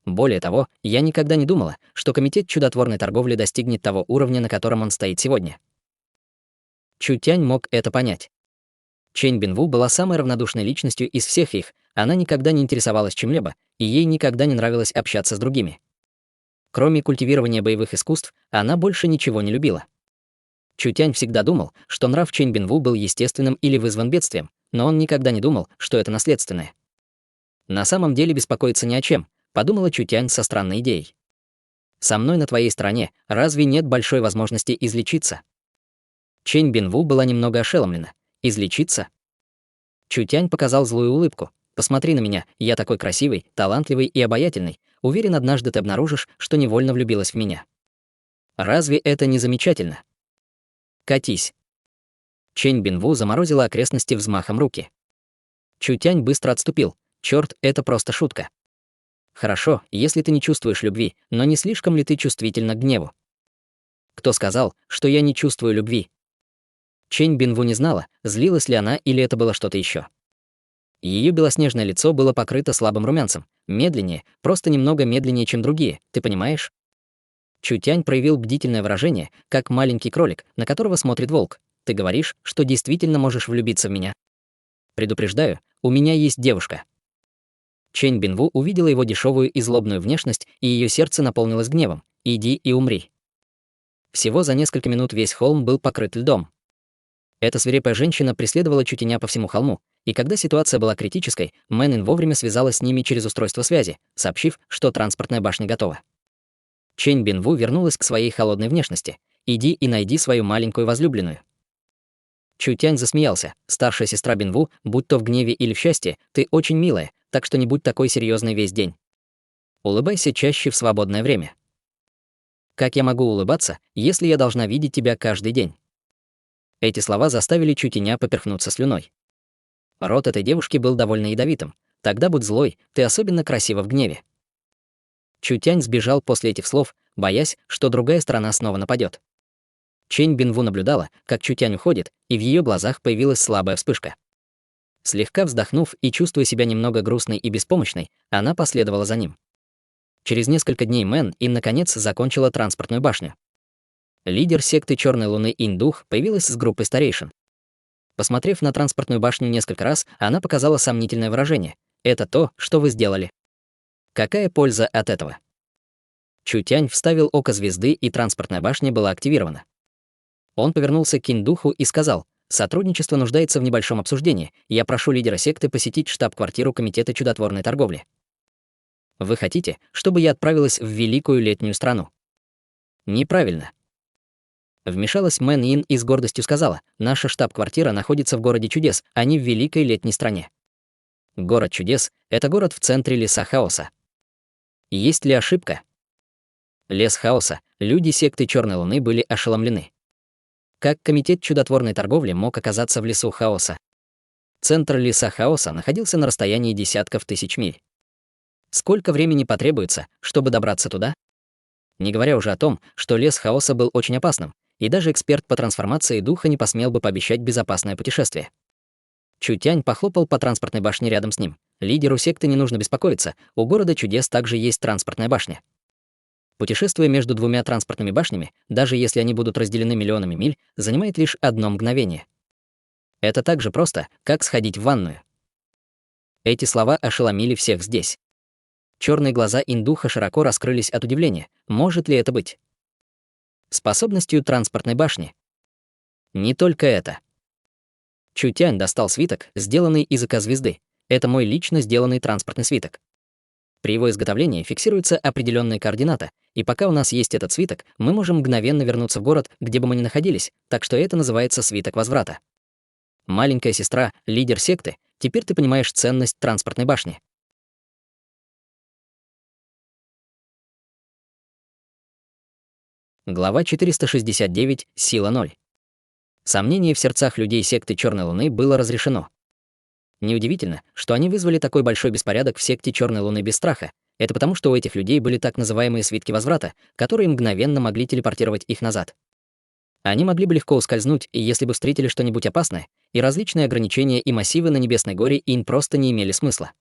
Более того, я никогда не думала, что Комитет чудотворной торговли достигнет того уровня, на котором он стоит сегодня. Чутянь мог это понять. Чэнь Бинву была самой равнодушной личностью из всех их, она никогда не интересовалась чем-либо, и ей никогда не нравилось общаться с другими. Кроме культивирования боевых искусств, она больше ничего не любила. Чутянь всегда думал, что нрав Чэнь Бинву был естественным или вызван бедствием, но он никогда не думал, что это наследственное. На самом деле беспокоиться ни о чем, подумала Чутянь со странной идеей. Со мной на твоей стороне, разве нет большой возможности излечиться? Чэнь Бинву была немного ошеломлена. Излечиться? Чутянь показал злую улыбку. Посмотри на меня, я такой красивый, талантливый и обаятельный. Уверен, однажды ты обнаружишь, что невольно влюбилась в меня. Разве это не замечательно? Катись. Чэнь Бинву заморозила окрестности взмахом руки. Чутянь быстро отступил. Чёрт, это просто шутка. Хорошо, если ты не чувствуешь любви, но не слишком ли ты чувствительна к гневу? Кто сказал, что я не чувствую любви? Чэнь Бинву не знала, злилась ли она или это было что-то еще. Ее белоснежное лицо было покрыто слабым румянцем. Медленнее, просто немного медленнее, чем другие, ты понимаешь? Чутянь проявил бдительное выражение, как маленький кролик, на которого смотрит волк. Ты говоришь, что действительно можешь влюбиться в меня? Предупреждаю, у меня есть девушка. Чэнь Бинву увидела его дешевую и злобную внешность, и ее сердце наполнилось гневом. Иди и умри. Всего за несколько минут весь холм был покрыт льдом. Эта свирепая женщина преследовала Чутяня по всему холму, и когда ситуация была критической, Мэнин вовремя связалась с ними через устройство связи, сообщив, что транспортная башня готова. Чэнь Бинву вернулась к своей холодной внешности. «Иди и найди свою маленькую возлюбленную». Чутянь засмеялся. «Старшая сестра Бинву, будь то в гневе или в счастье, ты очень милая, так что не будь такой серьезной весь день. Улыбайся чаще в свободное время». «Как я могу улыбаться, если я должна видеть тебя каждый день?» Эти слова заставили Чутяня поперхнуться слюной. Рот этой девушки был довольно ядовитым. «Тогда будь злой, ты особенно красива в гневе». Чутянь сбежал после этих слов, боясь, что другая сторона снова нападет. Чэнь Бинву наблюдала, как Чутянь уходит, и в ее глазах появилась слабая вспышка. Слегка вздохнув и чувствуя себя немного грустной и беспомощной, она последовала за ним. Через несколько дней Мэн Ин наконец закончила транспортную башню. Лидер секты Черной Луны Индух появилась с группой старейшин. Посмотрев на транспортную башню несколько раз, она показала сомнительное выражение. «Это то, что вы сделали. Какая польза от этого?» Чутянь вставил око звезды, и транспортная башня была активирована. Он повернулся к Индуху и сказал: «Сотрудничество нуждается в небольшом обсуждении. Я прошу лидера секты посетить штаб-квартиру Комитета чудотворной торговли». «Вы хотите, чтобы я отправилась в великую летнюю страну?» «Неправильно». Вмешалась Мэн Ин и с гордостью сказала: «Наша штаб-квартира находится в городе чудес, а не в великой летней стране». Город чудес — это город в центре леса хаоса. Есть ли ошибка? Лес хаоса, люди секты Черной Луны были ошеломлены. Как Комитет чудотворной торговли мог оказаться в лесу хаоса? Центр леса хаоса находился на расстоянии десятков тысяч миль. Сколько времени потребуется, чтобы добраться туда? Не говоря уже о том, что лес хаоса был очень опасным, и даже эксперт по трансформации духа не посмел бы пообещать безопасное путешествие. Чутянь похлопал по транспортной башне рядом с ним. Лидеру секты не нужно беспокоиться, у города чудес также есть транспортная башня. Путешествие между двумя транспортными башнями, даже если они будут разделены миллионами миль, занимает лишь одно мгновение. Это так же просто, как сходить в ванную. Эти слова ошеломили всех здесь. Черные глаза индуха широко раскрылись от удивления. Может ли это быть способностью транспортной башни? Не только это. Чутянь достал свиток, сделанный из ИК-звезды. Это мой лично сделанный транспортный свиток. При его изготовлении фиксируется определенная координата, и пока у нас есть этот свиток, мы можем мгновенно вернуться в город, где бы мы ни находились, так что это называется свиток возврата. Маленькая сестра, лидер секты, теперь ты понимаешь ценность транспортной башни. Глава 469. Сила 0. Сомнение в сердцах людей секты Черной Луны было разрешено. Неудивительно, что они вызвали такой большой беспорядок в секте Черной Луны без страха. Это потому, что у этих людей были так называемые свитки возврата, которые мгновенно могли телепортировать их назад. Они могли бы легко ускользнуть, если бы встретили что-нибудь опасное, и различные ограничения и массивы на Небесной горе им просто не имели смысла.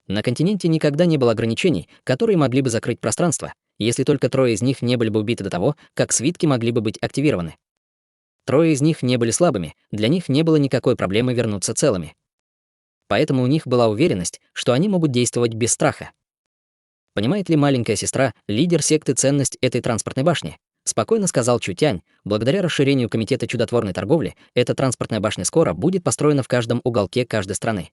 На континенте никогда не было ограничений, которые могли бы закрыть пространство, если только трое из них не были бы убиты до того, как свитки могли бы быть активированы. Трое из них не были слабыми, для них не было никакой проблемы вернуться целыми. Поэтому у них была уверенность, что они могут действовать без страха. Понимает ли маленькая сестра, лидер секты, ценность этой транспортной башни? Спокойно сказал Чутянь, благодаря расширению Комитета чудотворной торговли, эта транспортная башня скоро будет построена в каждом уголке каждой страны.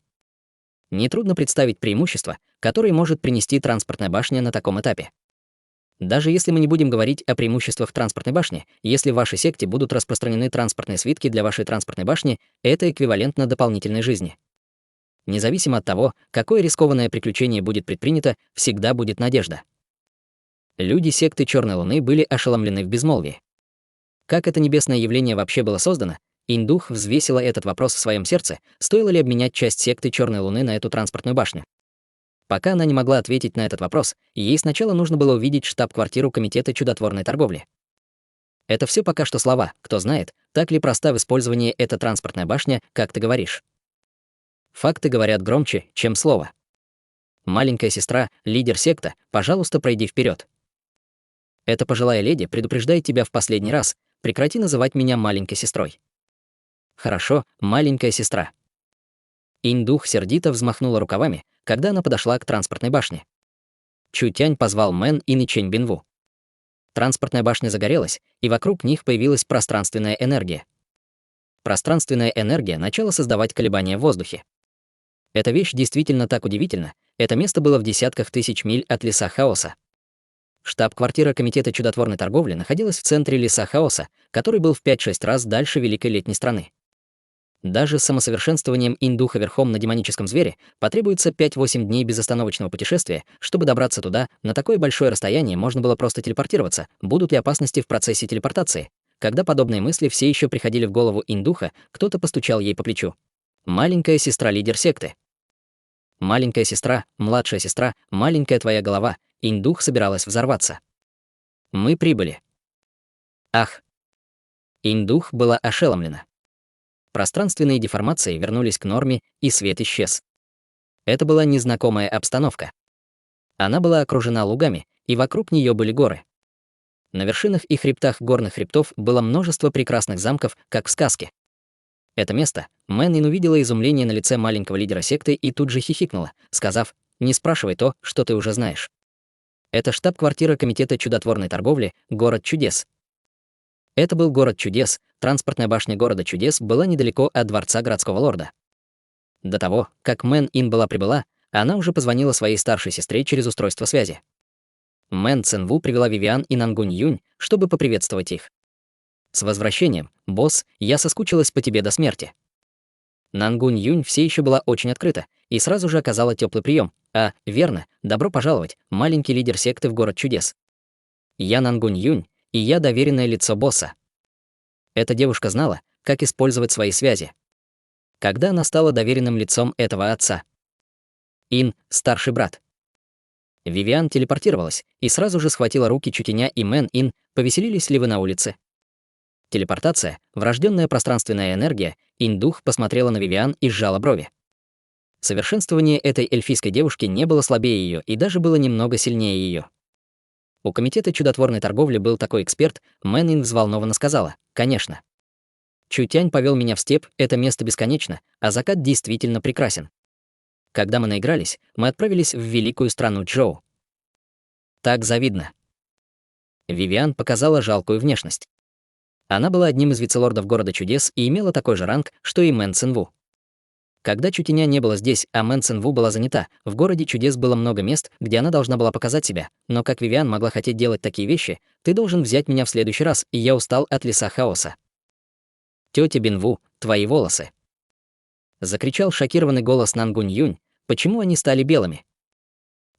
Нетрудно представить преимущества, которые может принести транспортная башня на таком этапе. Даже если мы не будем говорить о преимуществах транспортной башни, если в вашей секте будут распространены транспортные свитки для вашей транспортной башни, это эквивалентно дополнительной жизни. Независимо от того, какое рискованное приключение будет предпринято, всегда будет надежда. Люди секты Черной Луны были ошеломлены в безмолвии. Как это небесное явление вообще было создано? Индух взвесила этот вопрос в своем сердце, стоило ли обменять часть секты Черной Луны на эту транспортную башню. Пока она не могла ответить на этот вопрос, ей сначала нужно было увидеть штаб-квартиру Комитета чудотворной торговли. Это все пока что слова, кто знает, так ли проста в использовании эта транспортная башня, как ты говоришь. Факты говорят громче, чем слово. Маленькая сестра, лидер секта, пожалуйста, пройди вперед. Эта пожилая леди предупреждает тебя в последний раз, прекрати называть меня маленькой сестрой. Хорошо, маленькая сестра. Индух сердито взмахнула рукавами, когда она подошла к транспортной башне. Чутянь позвал Мэн Ин и Чэнь Бинву. Транспортная башня загорелась, и вокруг них появилась пространственная энергия. Пространственная энергия начала создавать колебания в воздухе. Эта вещь действительно так удивительна, это место было в десятках тысяч миль от леса хаоса. Штаб-квартира Комитета чудотворной торговли находилась в центре леса хаоса, который был в 5-6 раз дальше Великой Летней страны. Даже с самосовершенствованием индуха верхом на демоническом звере потребуется 5-8 дней безостановочного путешествия, чтобы добраться туда, на такое большое расстояние можно было просто телепортироваться, будут ли опасности в процессе телепортации. Когда подобные мысли все еще приходили в голову индуха, кто-то постучал ей по плечу. Маленькая сестра, лидер секты. Маленькая сестра, младшая сестра, маленькая твоя голова. Индух собиралась взорваться. Мы прибыли. Ах. Индух была ошеломлена. Пространственные деформации вернулись к норме, и свет исчез. Это была незнакомая обстановка. Она была окружена лугами, и вокруг нее были горы. На вершинах и хребтах горных хребтов было множество прекрасных замков, как в сказке. Это место Мэн Ин увидела изумление на лице маленького лидера секты и тут же хихикнула, сказав: «Не спрашивай то, что ты уже знаешь». Это штаб-квартира Комитета чудотворной торговли, город чудес. Это был город чудес, транспортная башня города чудес была недалеко от дворца городского лорда. До того, как Мэн Ин прибыла, она уже позвонила своей старшей сестре через устройство связи. Мэн Цинву привела Вивиан и Нангунь Юнь, чтобы поприветствовать их. «С возвращением, босс, я соскучилась по тебе до смерти». Нангунь Юнь все еще была очень открыта и сразу же оказала теплый прием. Верно, добро пожаловать, маленький лидер секты в город чудес. Я Нангунь Юнь, и я доверенное лицо босса. Эта девушка знала, как использовать свои связи. Когда она стала доверенным лицом этого отца? Ин, старший брат. Вивиан телепортировалась и сразу же схватила руки Чутяня и Мэн Ин, повеселились ли вы на улице? Телепортация, врожденная пространственная энергия, Индух посмотрела на Вивиан и сжала брови. Совершенствование этой эльфийской девушки не было слабее ее и даже было немного сильнее ее. У комитета чудотворной торговли был такой эксперт, Мэнин взволнованно сказала: «Конечно». Чутянь повел меня в степь, это место бесконечно, а закат действительно прекрасен. Когда мы наигрались, мы отправились в великую страну Чжоу. Так завидно. Вивиан показала жалкую внешность. Она была одним из вицелордов города чудес и имела такой же ранг, что и Мэн Цинву. Когда Чутиня не было здесь, а Мэн Цинву была занята, в городе чудес было много мест, где она должна была показать себя, но как Вивиан могла хотеть делать такие вещи, ты должен взять меня в следующий раз, и я устал от леса хаоса. Тётя Бинву, твои волосы. Закричал шокированный голос Нангунь Юнь, почему они стали белыми?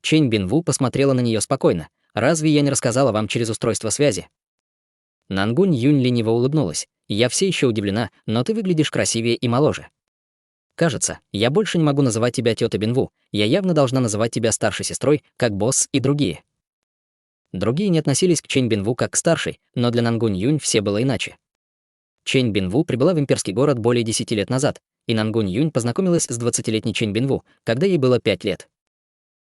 Чэнь Бинву посмотрела на нее спокойно. Разве я не рассказала вам через устройство связи? Нангунь Юнь лениво улыбнулась. Я все еще удивлена, но ты выглядишь красивее и моложе. Кажется, я больше не могу называть тебя тётя Бинву. Я явно должна называть тебя старшей сестрой, как босс и другие. Другие не относились к Чэнь Бинву как к старшей, но для Нангунь Юнь все было иначе. Чэнь Бинву прибыла в имперский город более 10 лет назад, и Нангунь Юнь познакомилась с 20-летней Чэнь Бинву, когда ей было 5 лет.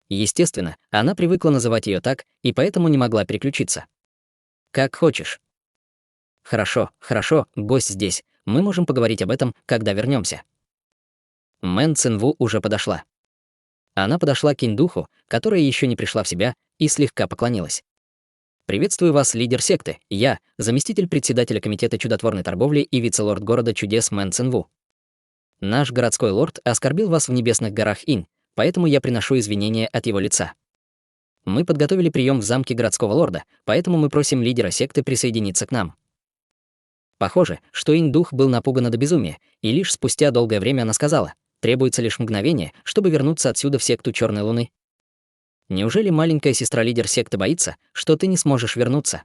Естественно, она привыкла называть ее так, и поэтому не могла переключиться. «Как хочешь». «Хорошо, хорошо, гость здесь. Мы можем поговорить об этом, когда вернемся. Мэн Цинву уже подошла. Она подошла к Индуху, которая еще не пришла в себя, и слегка поклонилась. «Приветствую вас, лидер секты. Я, заместитель председателя комитета чудотворной торговли и вице-лорд города чудес Мэн Цинву. Наш городской лорд оскорбил вас в небесных горах Инь, поэтому я приношу извинения от его лица. Мы подготовили прием в замке городского лорда, поэтому мы просим лидера секты присоединиться к нам». Похоже, что Индух был напуган до безумия, и лишь спустя долгое время она сказала: «Требуется лишь мгновение, чтобы вернуться отсюда в секту Черной Луны». Неужели маленькая сестра-лидер секты боится, что ты не сможешь вернуться?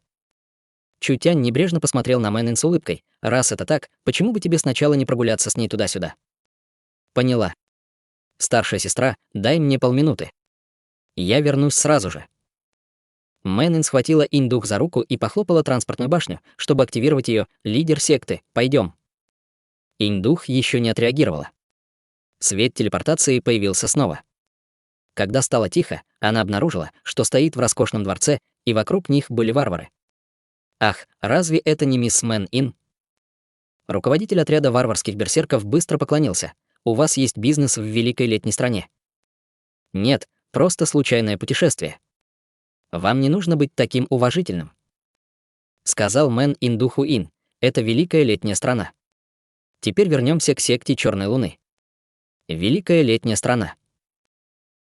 Чутянь небрежно посмотрел на Мэнин с улыбкой. «Раз это так, почему бы тебе сначала не прогуляться с ней туда-сюда?» «Поняла. Старшая сестра, дай мне полминуты. Я вернусь сразу же». Мэнин схватила Индух за руку и похлопала транспортную башню, чтобы активировать ее. «Лидер секты, пойдем». Индух еще не отреагировала. Свет телепортации появился снова. Когда стало тихо, она обнаружила, что стоит в роскошном дворце, и вокруг них были варвары. «Ах, разве это не мисс Мэн-Ин?» Руководитель отряда варварских берсерков быстро поклонился. «У вас есть бизнес в великой летней стране». «Нет, просто случайное путешествие. Вам не нужно быть таким уважительным», — сказал Мэн Индуху Ин. «Это великая летняя страна». Теперь вернемся к секте Черной Луны. Великая летняя страна.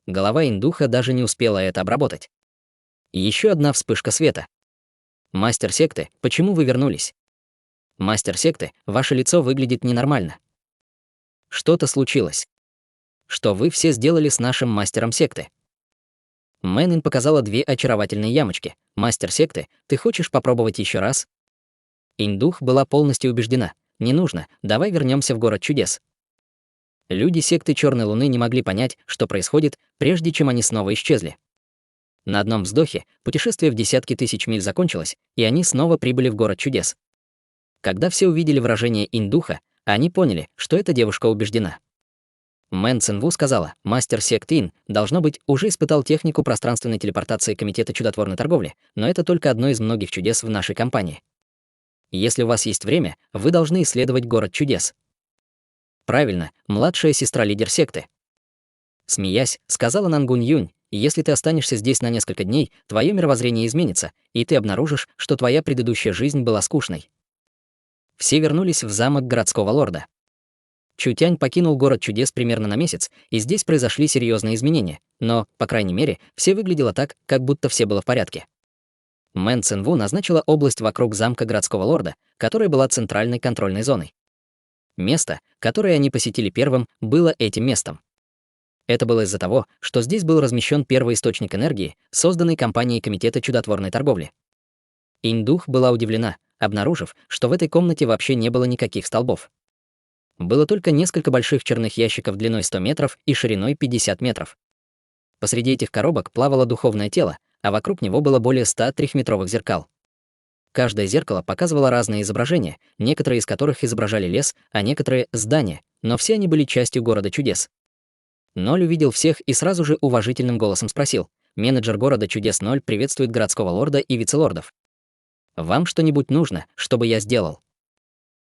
Голова Индуха даже не успела это обработать. Еще одна вспышка света. «Мастер секты, почему вы вернулись?» «Мастер секты, ваше лицо выглядит ненормально. Что-то случилось. Что вы все сделали с нашим мастером секты?» Мэнин показала 2 очаровательные ямочки. «Мастер секты, ты хочешь попробовать еще раз?» Индух была полностью убеждена. «Не нужно, давай вернемся в город чудес». Люди секты Черной Луны не могли понять, что происходит, прежде чем они снова исчезли. На одном вздохе путешествие в десятки тысяч миль закончилось, и они снова прибыли в город чудес. Когда все увидели выражение Индуха, они поняли, что эта девушка убеждена. Мэн Цинву сказала: «Мастер секты Ин, должно быть, уже испытал технику пространственной телепортации комитета чудотворной торговли, но это только одно из многих чудес в нашей компании. Если у вас есть время, вы должны исследовать город чудес». «Правильно, младшая сестра-лидер секты». Смеясь, сказала Нангунь Юнь: «Если ты останешься здесь на несколько дней, твое мировоззрение изменится, и ты обнаружишь, что твоя предыдущая жизнь была скучной». Все вернулись в замок городского лорда. Чутянь покинул город чудес примерно на месяц, и здесь произошли серьезные изменения, но, по крайней мере, все выглядело так, как будто все было в порядке. Мэн Цинву назначила область вокруг замка городского лорда, которая была центральной контрольной зоной. Место, которое они посетили первым, было этим местом. Это было из-за того, что здесь был размещен первый источник энергии, созданный компанией комитета чудотворной торговли. Индух была удивлена, обнаружив, что в этой комнате вообще не было никаких столбов. Было только несколько больших черных ящиков длиной 100 метров и шириной 50 метров. Посреди этих коробок плавало духовное тело, а вокруг него было более 100 трехметровых зеркал. Каждое зеркало показывало разные изображения, некоторые из которых изображали лес, а некоторые — здания, но все они были частью города чудес. Ноль увидел всех и сразу же уважительным голосом спросил: менеджер города чудес 0 приветствует городского лорда и вице-лордов. Вам что-нибудь нужно, чтобы я сделал?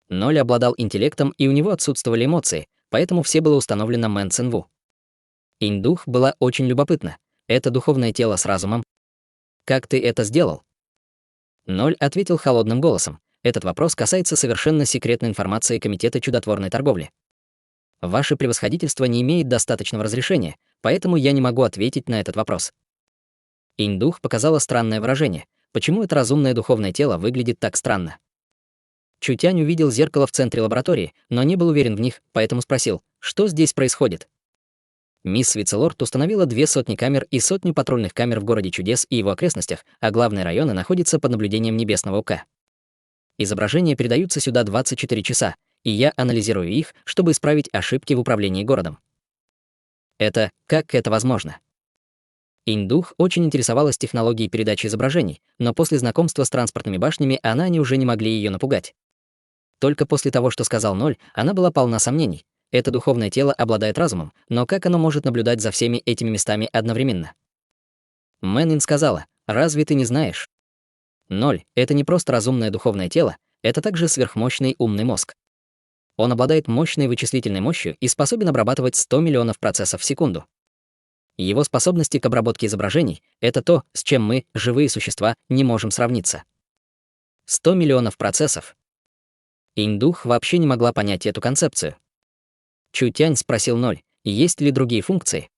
0 обладал интеллектом, и у него отсутствовали эмоции, поэтому все было установлено Мэн Цинву. Инь-дух была очень любопытна. Это духовное тело с разумом. Как ты это сделал? 0 ответил холодным голосом. Этот вопрос касается совершенно секретной информации Комитета чудотворной торговли. Ваше превосходительство не имеет достаточного разрешения, поэтому я не могу ответить на этот вопрос. Инь-дух показала странное выражение. Почему это разумное духовное тело выглядит так странно? Чутянь увидел зеркало в центре лаборатории, но не был уверен в них, поэтому спросил, что здесь происходит? Мисс Вицелорд установила 200 камер и сотню патрульных камер в городе чудес и его окрестностях, а главные районы находятся под наблюдением Небесного Ока. Изображения передаются сюда 24 часа, и я анализирую их, чтобы исправить ошибки в управлении городом. Как это возможно? Инь-дух очень интересовалась технологией передачи изображений, но после знакомства с транспортными башнями они уже не могли ее напугать. Только после того, что сказал 0, она была полна сомнений. Это духовное тело обладает разумом, но как оно может наблюдать за всеми этими местами одновременно? Мэнин сказала, разве ты не знаешь? 0 — это не просто разумное духовное тело, это также сверхмощный умный мозг. Он обладает мощной вычислительной мощью и способен обрабатывать 100 миллионов процессов в секунду. Его способности к обработке изображений — это то, с чем мы, живые существа, не можем сравниться. 100 миллионов процессов. Инь-дух вообще не могла понять эту концепцию. Чутянь спросил 0, есть ли другие функции?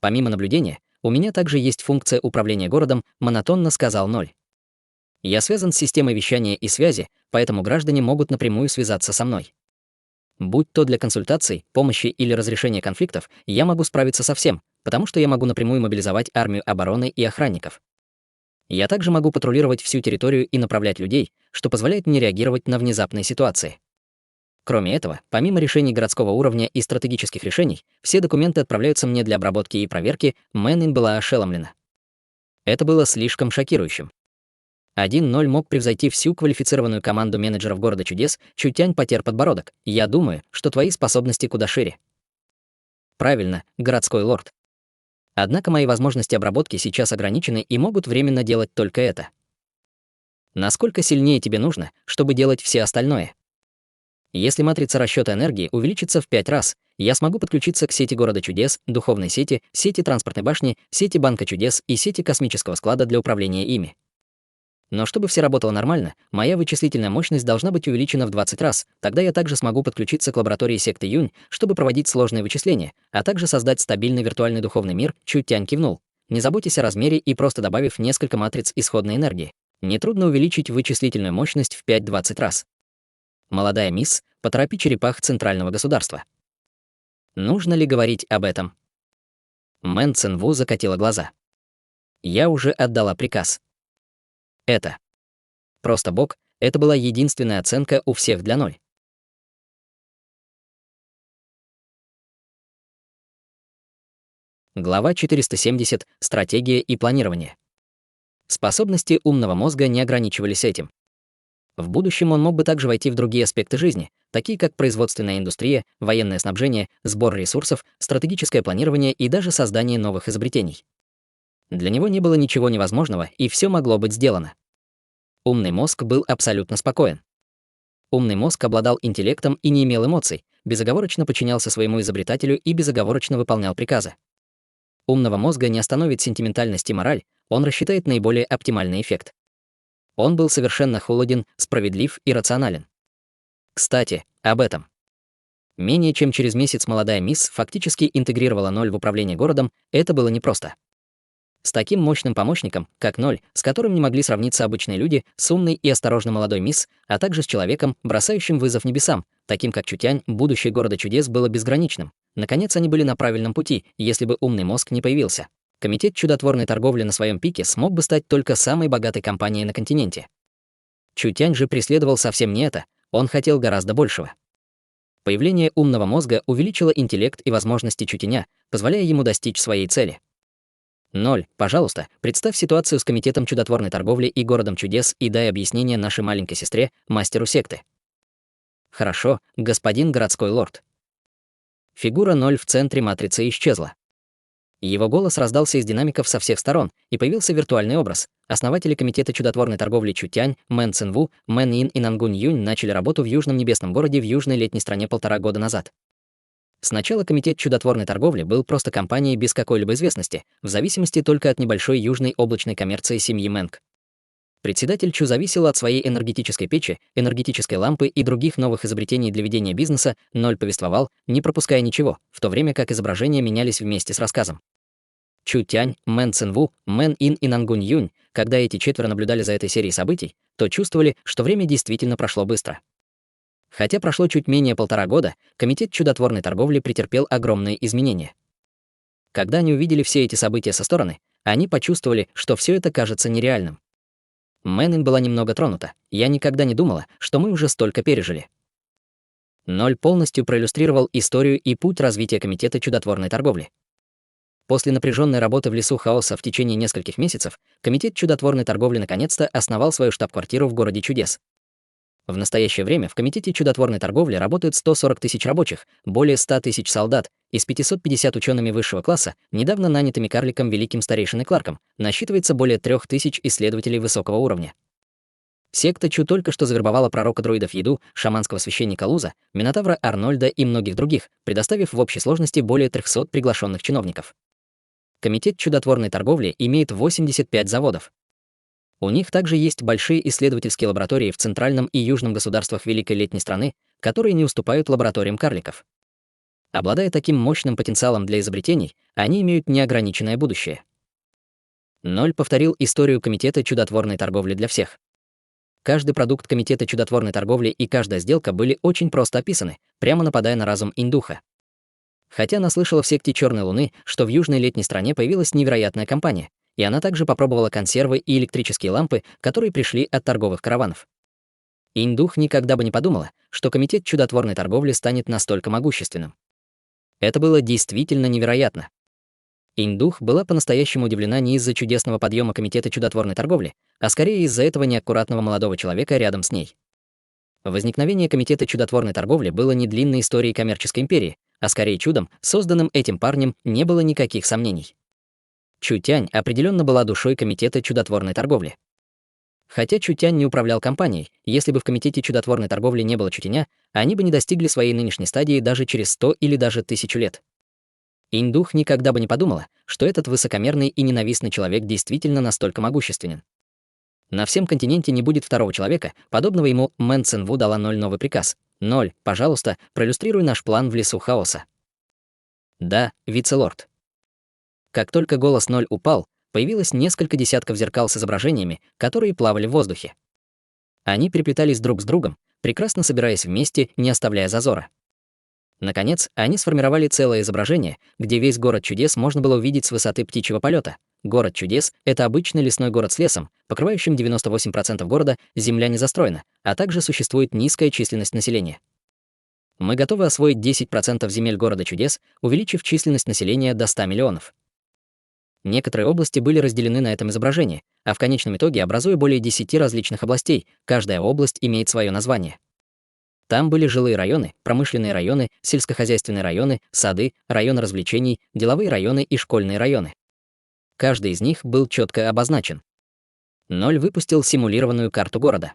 Помимо наблюдения, у меня также есть функция управления городом, монотонно сказал 0. Я связан с системой вещания и связи, поэтому граждане могут напрямую связаться со мной. Будь то для консультаций, помощи или разрешения конфликтов, я могу справиться со всем, потому что я могу напрямую мобилизовать армию обороны и охранников. Я также могу патрулировать всю территорию и направлять людей, что позволяет мне реагировать на внезапные ситуации. Кроме этого, помимо решений городского уровня и стратегических решений, все документы отправляются мне для обработки и проверки. Мэнин была ошеломлена. Это было слишком шокирующим. 1-0 мог превзойти всю квалифицированную команду менеджеров города чудес. Чутянь потер подбородок. Я думаю, что твои способности куда шире. Правильно, городской лорд. Однако мои возможности обработки сейчас ограничены и могут временно делать только это. Насколько сильнее тебе нужно, чтобы делать все остальное? Если матрица расчета энергии увеличится в 5 раз, я смогу подключиться к сети города чудес, духовной сети, сети транспортной башни, сети банка чудес и сети космического склада для управления ими. Но чтобы все работало нормально, моя вычислительная мощность должна быть увеличена в 20 раз. Тогда я также смогу подключиться к лаборатории секты Юнь, чтобы проводить сложные вычисления, а также создать стабильный виртуальный духовный мир. Чутянь кивнул. Не заботьтесь о размере и просто добавив несколько матриц исходной энергии. Нетрудно увеличить вычислительную мощность в 5-20 раз. Молодая мисс, поторопи черепах центрального государства. Нужно ли говорить об этом? Мэн Цинву закатила глаза. Я уже отдала приказ. Это. Просто бог, это была единственная оценка у всех для 0. Глава 470. Стратегия и планирование. Способности умного мозга не ограничивались этим. В будущем он мог бы также войти в другие аспекты жизни, такие как производственная индустрия, военное снабжение, сбор ресурсов, стратегическое планирование и даже создание новых изобретений. Для него не было ничего невозможного, и все могло быть сделано. Умный мозг был абсолютно спокоен. Умный мозг обладал интеллектом и не имел эмоций, безоговорочно подчинялся своему изобретателю и безоговорочно выполнял приказы. Умного мозга не остановит сентиментальность и мораль, он рассчитает наиболее оптимальный эффект. Он был совершенно холоден, справедлив и рационален. Кстати, об этом. Менее чем через месяц молодая мисс фактически интегрировала 0 в управление городом, это было непросто. С таким мощным помощником, как 0, с которым не могли сравниться обычные люди, с умной и осторожной молодой мисс, а также с человеком, бросающим вызов небесам, таким как Чутянь, будущее города чудес было безграничным. Наконец, они были на правильном пути, если бы умный мозг не появился. Комитет чудотворной торговли на своем пике смог бы стать только самой богатой компанией на континенте. Чутянь же преследовал совсем не это, он хотел гораздо большего. Появление умного мозга увеличило интеллект и возможности Чутяня, позволяя ему достичь своей цели. 0. Пожалуйста, представь ситуацию с Комитетом чудотворной торговли и городом чудес и дай объяснение нашей маленькой сестре, мастеру секты. Хорошо, господин городской лорд. Фигура 0 в центре матрицы исчезла. Его голос раздался из динамиков со всех сторон, и появился виртуальный образ. Основатели комитета чудотворной торговли Чутянь, Мэн Цинву, Мэн Ин и Нангунь Юнь начали работу в южном небесном городе в южной летней стране 1,5 года назад. Сначала комитет чудотворной торговли был просто компанией без какой-либо известности, в зависимости только от небольшой южной облачной коммерции семьи Мэнг. Председатель Чу зависел от своей энергетической печи, энергетической лампы и других новых изобретений для ведения бизнеса. Ноль повествовал, не пропуская ничего, в то время как изображения менялись вместе с рассказом. Чу Тянь, Мэн Цинву, Мэн Ин и Нангунь Юнь, когда эти четверо наблюдали за этой серией событий, то чувствовали, что время действительно прошло быстро. Хотя прошло чуть менее 1,5 года, комитет чудотворной торговли претерпел огромные изменения. Когда они увидели все эти события со стороны, они почувствовали, что все это кажется нереальным. Мэнин была немного тронута. Я никогда не думала, что мы уже столько пережили. Ноль полностью проиллюстрировал историю и путь развития комитета чудотворной торговли. После напряженной работы в лесу хаоса в течение нескольких месяцев, комитет чудотворной торговли наконец-то основал свою штаб-квартиру в городе чудес. В настоящее время в комитете чудотворной торговли работают 140 тысяч рабочих, более 100 тысяч солдат, из 550 учеными высшего класса, недавно нанятыми карликом великим старейшиной Кларком, насчитывается более 3000 исследователей высокого уровня. Секта Чу только что завербовала пророка друидов Еду, шаманского священника Луза, Минотавра Арнольда и многих других, предоставив в общей сложности более 300 приглашенных чиновников. Комитет чудотворной торговли имеет 85 заводов. У них также есть большие исследовательские лаборатории в центральном и южном государствах Великой Летней страны, которые не уступают лабораториям карликов. Обладая таким мощным потенциалом для изобретений, они имеют неограниченное будущее. Ноль повторил историю комитета чудотворной торговли для всех. Каждый продукт комитета чудотворной торговли и каждая сделка были очень просто описаны, прямо нападая на разум индуха. Хотя она слышала в секте Черной Луны, что в южной летней стране появилась невероятная компания, и она также попробовала консервы и электрические лампы, которые пришли от торговых караванов. Индух никогда бы не подумала, что комитет чудотворной торговли станет настолько могущественным. Это было действительно невероятно. Индух была по-настоящему удивлена не из-за чудесного подъема комитета чудотворной торговли, а скорее из-за этого неаккуратного молодого человека рядом с ней. Возникновение комитета чудотворной торговли было не длинной историей коммерческой империи, а скорее чудом, созданным этим парнем, не было никаких сомнений. Чутянь определенно была душой комитета чудотворной торговли. Хотя Чутянь не управлял компанией, если бы в комитете чудотворной торговли не было Чутяня, они бы не достигли своей нынешней стадии даже через 100 или даже 1000 лет. Индух никогда бы не подумала, что этот высокомерный и ненавистный человек действительно настолько могущественен. На всем континенте не будет второго человека, подобного ему. Мэн Цинву дала Ноль новый приказ. «Ноль, пожалуйста, проиллюстрируй наш план в лесу хаоса». «Да, вице-лорд». Как только голос Ноль упал, появилось несколько десятков зеркал с изображениями, которые плавали в воздухе. Они переплетались друг с другом, прекрасно собираясь вместе, не оставляя зазора. Наконец, они сформировали целое изображение, где весь город чудес можно было увидеть с высоты птичьего полета. Город чудес — это обычный лесной город с лесом, покрывающим 98% города, земля не застроена, а также существует низкая численность населения. Мы готовы освоить 10% земель города чудес, увеличив численность населения до 100 миллионов. Некоторые области были разделены на этом изображении, а в конечном итоге образуя более 10 различных областей, каждая область имеет свое название. Там были жилые районы, промышленные районы, сельскохозяйственные районы, сады, районы развлечений, деловые районы и школьные районы. Каждый из них был четко обозначен. Ноль выпустил симулированную карту города.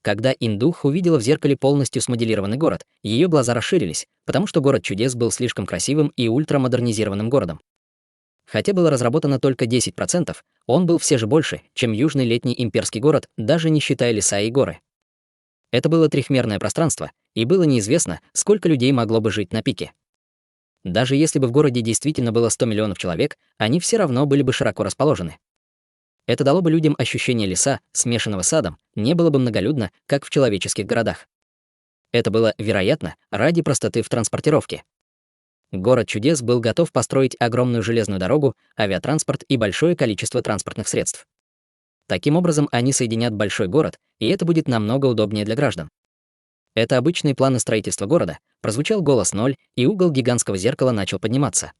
Когда Индух увидела в зеркале полностью смоделированный город, ее глаза расширились, потому что город чудес был слишком красивым и ультрамодернизированным городом. Хотя было разработано только 10%, он был все же больше, чем южный летний имперский город, даже не считая леса и горы. Это было трехмерное пространство, и было неизвестно, сколько людей могло бы жить на пике. Даже если бы в городе действительно было 100 миллионов человек, они все равно были бы широко расположены. Это дало бы людям ощущение леса, смешанного с садом, не было бы многолюдно, как в человеческих городах. Это было, вероятно, ради простоты в транспортировке. Город чудес был готов построить огромную железную дорогу, авиатранспорт и большое количество транспортных средств. Таким образом, они соединят большой город, и это будет намного удобнее для граждан. Это обычные планы строительства города, прозвучал голос Ноль, и угол гигантского зеркала начал подниматься.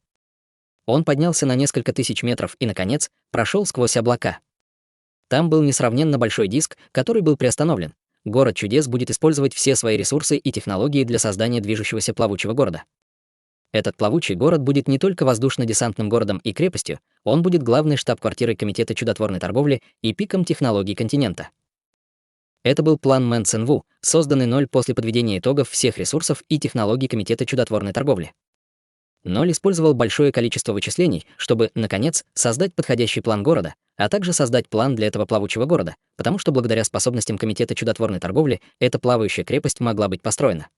Он поднялся на несколько тысяч метров и, наконец, прошел сквозь облака. Там был несравненно большой диск, который был приостановлен. Город чудес будет использовать все свои ресурсы и технологии для создания движущегося плавучего города. Этот плавучий город будет не только воздушно-десантным городом и крепостью, он будет главной штаб-квартирой Комитета чудотворной торговли и пиком технологий континента. Это был план Мэн Цин Ву, созданный Ноль после подведения итогов всех ресурсов и технологий Комитета чудотворной торговли. Ноль использовал большое количество вычислений, чтобы, наконец, создать подходящий план города, а также создать план для этого плавучего города, потому что благодаря способностям Комитета чудотворной торговли эта плавающая крепость могла быть построена.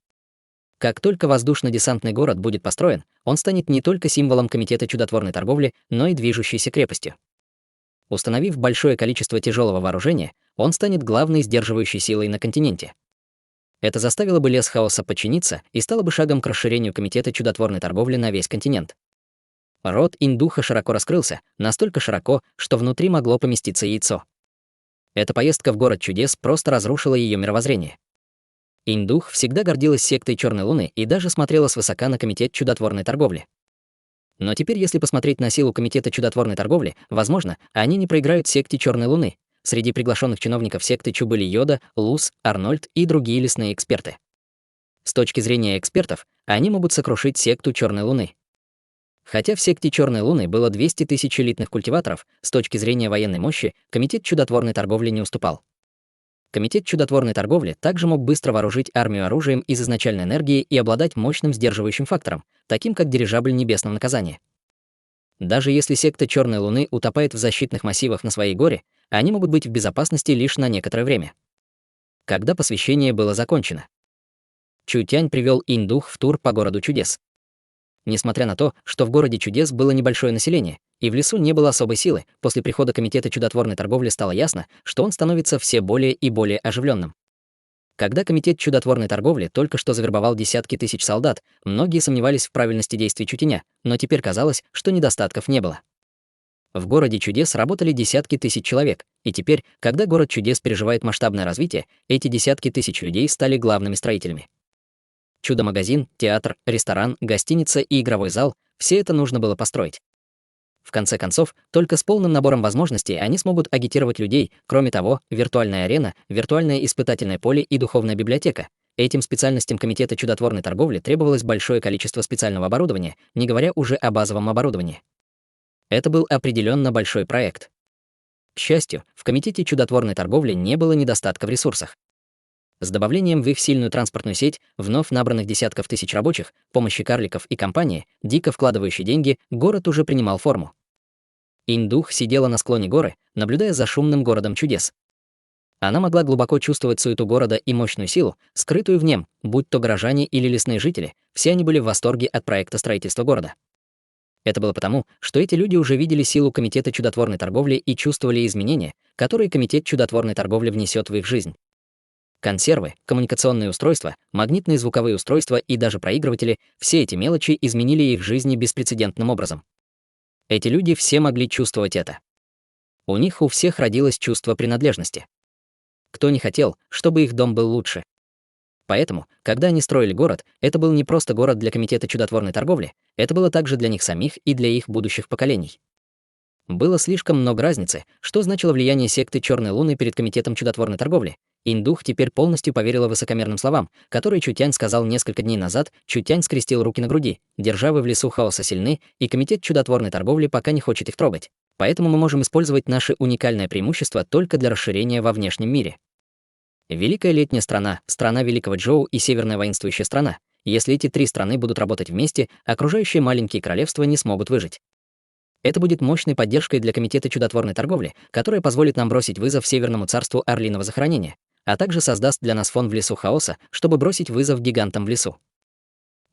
Как только воздушно-десантный город будет построен, он станет не только символом Комитета чудотворной торговли, но и движущейся крепостью. Установив большое количество тяжелого вооружения, он станет главной сдерживающей силой на континенте. Это заставило бы лес хаоса подчиниться и стало бы шагом к расширению Комитета чудотворной торговли на весь континент. Рот Индуха широко раскрылся, настолько широко, что внутри могло поместиться яйцо. Эта поездка в город чудес просто разрушила ее мировоззрение. Индух всегда гордилась сектой Черной Луны и даже смотрела свысока на Комитет чудотворной торговли. Но теперь, если посмотреть на силу Комитета чудотворной торговли, возможно, они не проиграют секте Черной Луны. Среди приглашенных чиновников секты Чу были Йода, Луз, Арнольд и другие лесные эксперты. С точки зрения экспертов, они могут сокрушить секту Черной Луны. Хотя в секте Черной Луны было 200 тысяч элитных культиваторов, с точки зрения военной мощи, Комитет чудотворной торговли не уступал. Комитет чудотворной торговли также мог быстро вооружить армию оружием из изначальной энергии и обладать мощным сдерживающим фактором, таким как дирижабль небесного наказания. Даже если секта Черной Луны утопает в защитных массивах на своей горе, они могут быть в безопасности лишь на некоторое время. Когда посвящение было закончено, Чу Тянь привел Индух в тур по городу чудес. Несмотря на то, что в городе чудес было небольшое население, и в лесу не было особой силы, после прихода Комитета чудотворной торговли стало ясно, что он становится все более и более оживленным. Когда Комитет чудотворной торговли только что завербовал десятки тысяч солдат, многие сомневались в правильности действий Чутеня, но теперь казалось, что недостатков не было. В городе чудес работали десятки тысяч человек, и теперь, когда город чудес переживает масштабное развитие, эти десятки тысяч людей стали главными строителями. Чудо-магазин, театр, ресторан, гостиница и игровой зал — все это нужно было построить. В конце концов, только с полным набором возможностей они смогут агитировать людей. Кроме того, виртуальная арена, виртуальное испытательное поле и духовная библиотека. Этим специальностям Комитета чудотворной торговли требовалось большое количество специального оборудования, не говоря уже о базовом оборудовании. Это был определенно большой проект. К счастью, в Комитете чудотворной торговли не было недостатка в ресурсах. С добавлением в их сильную транспортную сеть вновь набранных десятков тысяч рабочих, помощи карликов и компании, дико вкладывающей деньги, город уже принимал форму. Индух сидела на склоне горы, наблюдая за шумным городом чудес. Она могла глубоко чувствовать суету города и мощную силу, скрытую в нем, будь то горожане или лесные жители, все они были в восторге от проекта строительства города. Это было потому, что эти люди уже видели силу Комитета чудотворной торговли и чувствовали изменения, которые Комитет чудотворной торговли внесет в их жизнь. Консервы, коммуникационные устройства, магнитные звуковые устройства и даже проигрыватели — все эти мелочи изменили их жизни беспрецедентным образом. Эти люди все могли чувствовать это. У них у всех родилось чувство принадлежности. Кто не хотел, чтобы их дом был лучше? Поэтому, когда они строили город, это был не просто город для Комитета чудотворной торговли, это было также для них самих и для их будущих поколений. Было слишком много разницы, что значило влияние секты Черной Луны перед Комитетом чудотворной торговли. Индух теперь полностью поверила высокомерным словам, которые Чутянь сказал несколько дней назад. Чутянь скрестил руки на груди. Державы в лесу хаоса сильны, и Комитет чудотворной торговли пока не хочет их трогать. Поэтому мы можем использовать наше уникальное преимущество только для расширения во внешнем мире. Великая летняя страна, страна Великого Джоу и Северная воинствующая страна. Если эти три страны будут работать вместе, окружающие маленькие королевства не смогут выжить. Это будет мощной поддержкой для Комитета чудотворной торговли, которая позволит нам бросить вызов Северному царству Орлиного захоронения, а также создаст для нас фон в лесу хаоса, чтобы бросить вызов гигантам в лесу.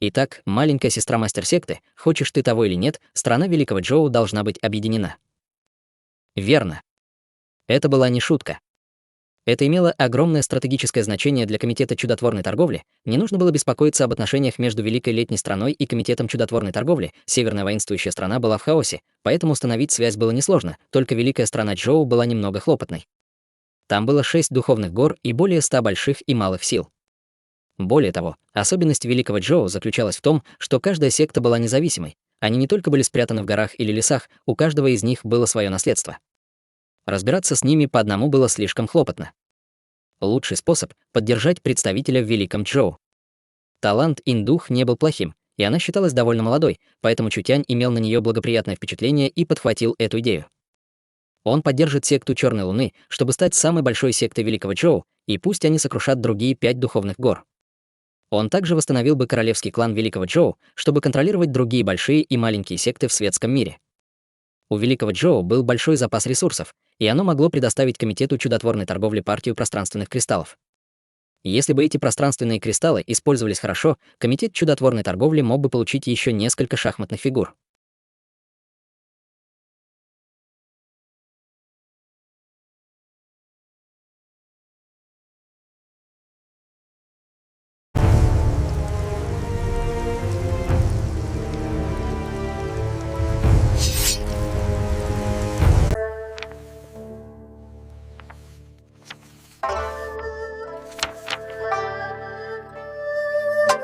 Итак, маленькая сестра-мастер секты, хочешь ты того или нет, страна Великого Джоу должна быть объединена. Верно. Это была не шутка. Это имело огромное стратегическое значение для Комитета чудотворной торговли. Не нужно было беспокоиться об отношениях между Великой летней страной и Комитетом чудотворной торговли. Северная воинствующая страна была в хаосе, поэтому установить связь было несложно, только Великая страна Джоу была немного хлопотной. Там было 6 духовных гор и более 100 больших и малых сил. Более того, особенность Великого Джоу заключалась в том, что каждая секта была независимой. Они не только были спрятаны в горах или лесах, у каждого из них было свое наследство. Разбираться с ними по одному было слишком хлопотно. Лучший способ — поддержать представителя в Великом Джоу. Талант Индух не был плохим, и она считалась довольно молодой, поэтому Чутянь имел на нее благоприятное впечатление и подхватил эту идею. Он поддержит секту Черной Луны, чтобы стать самой большой сектой Великого Чоу, и пусть они сокрушат другие 5 духовных гор. Он также восстановил бы королевский клан Великого Чоу, чтобы контролировать другие большие и маленькие секты в светском мире. У Великого Чоу был большой запас ресурсов, и оно могло предоставить Комитету чудотворной торговли партию пространственных кристаллов. Если бы эти пространственные кристаллы использовались хорошо, Комитет чудотворной торговли мог бы получить еще несколько шахматных фигур.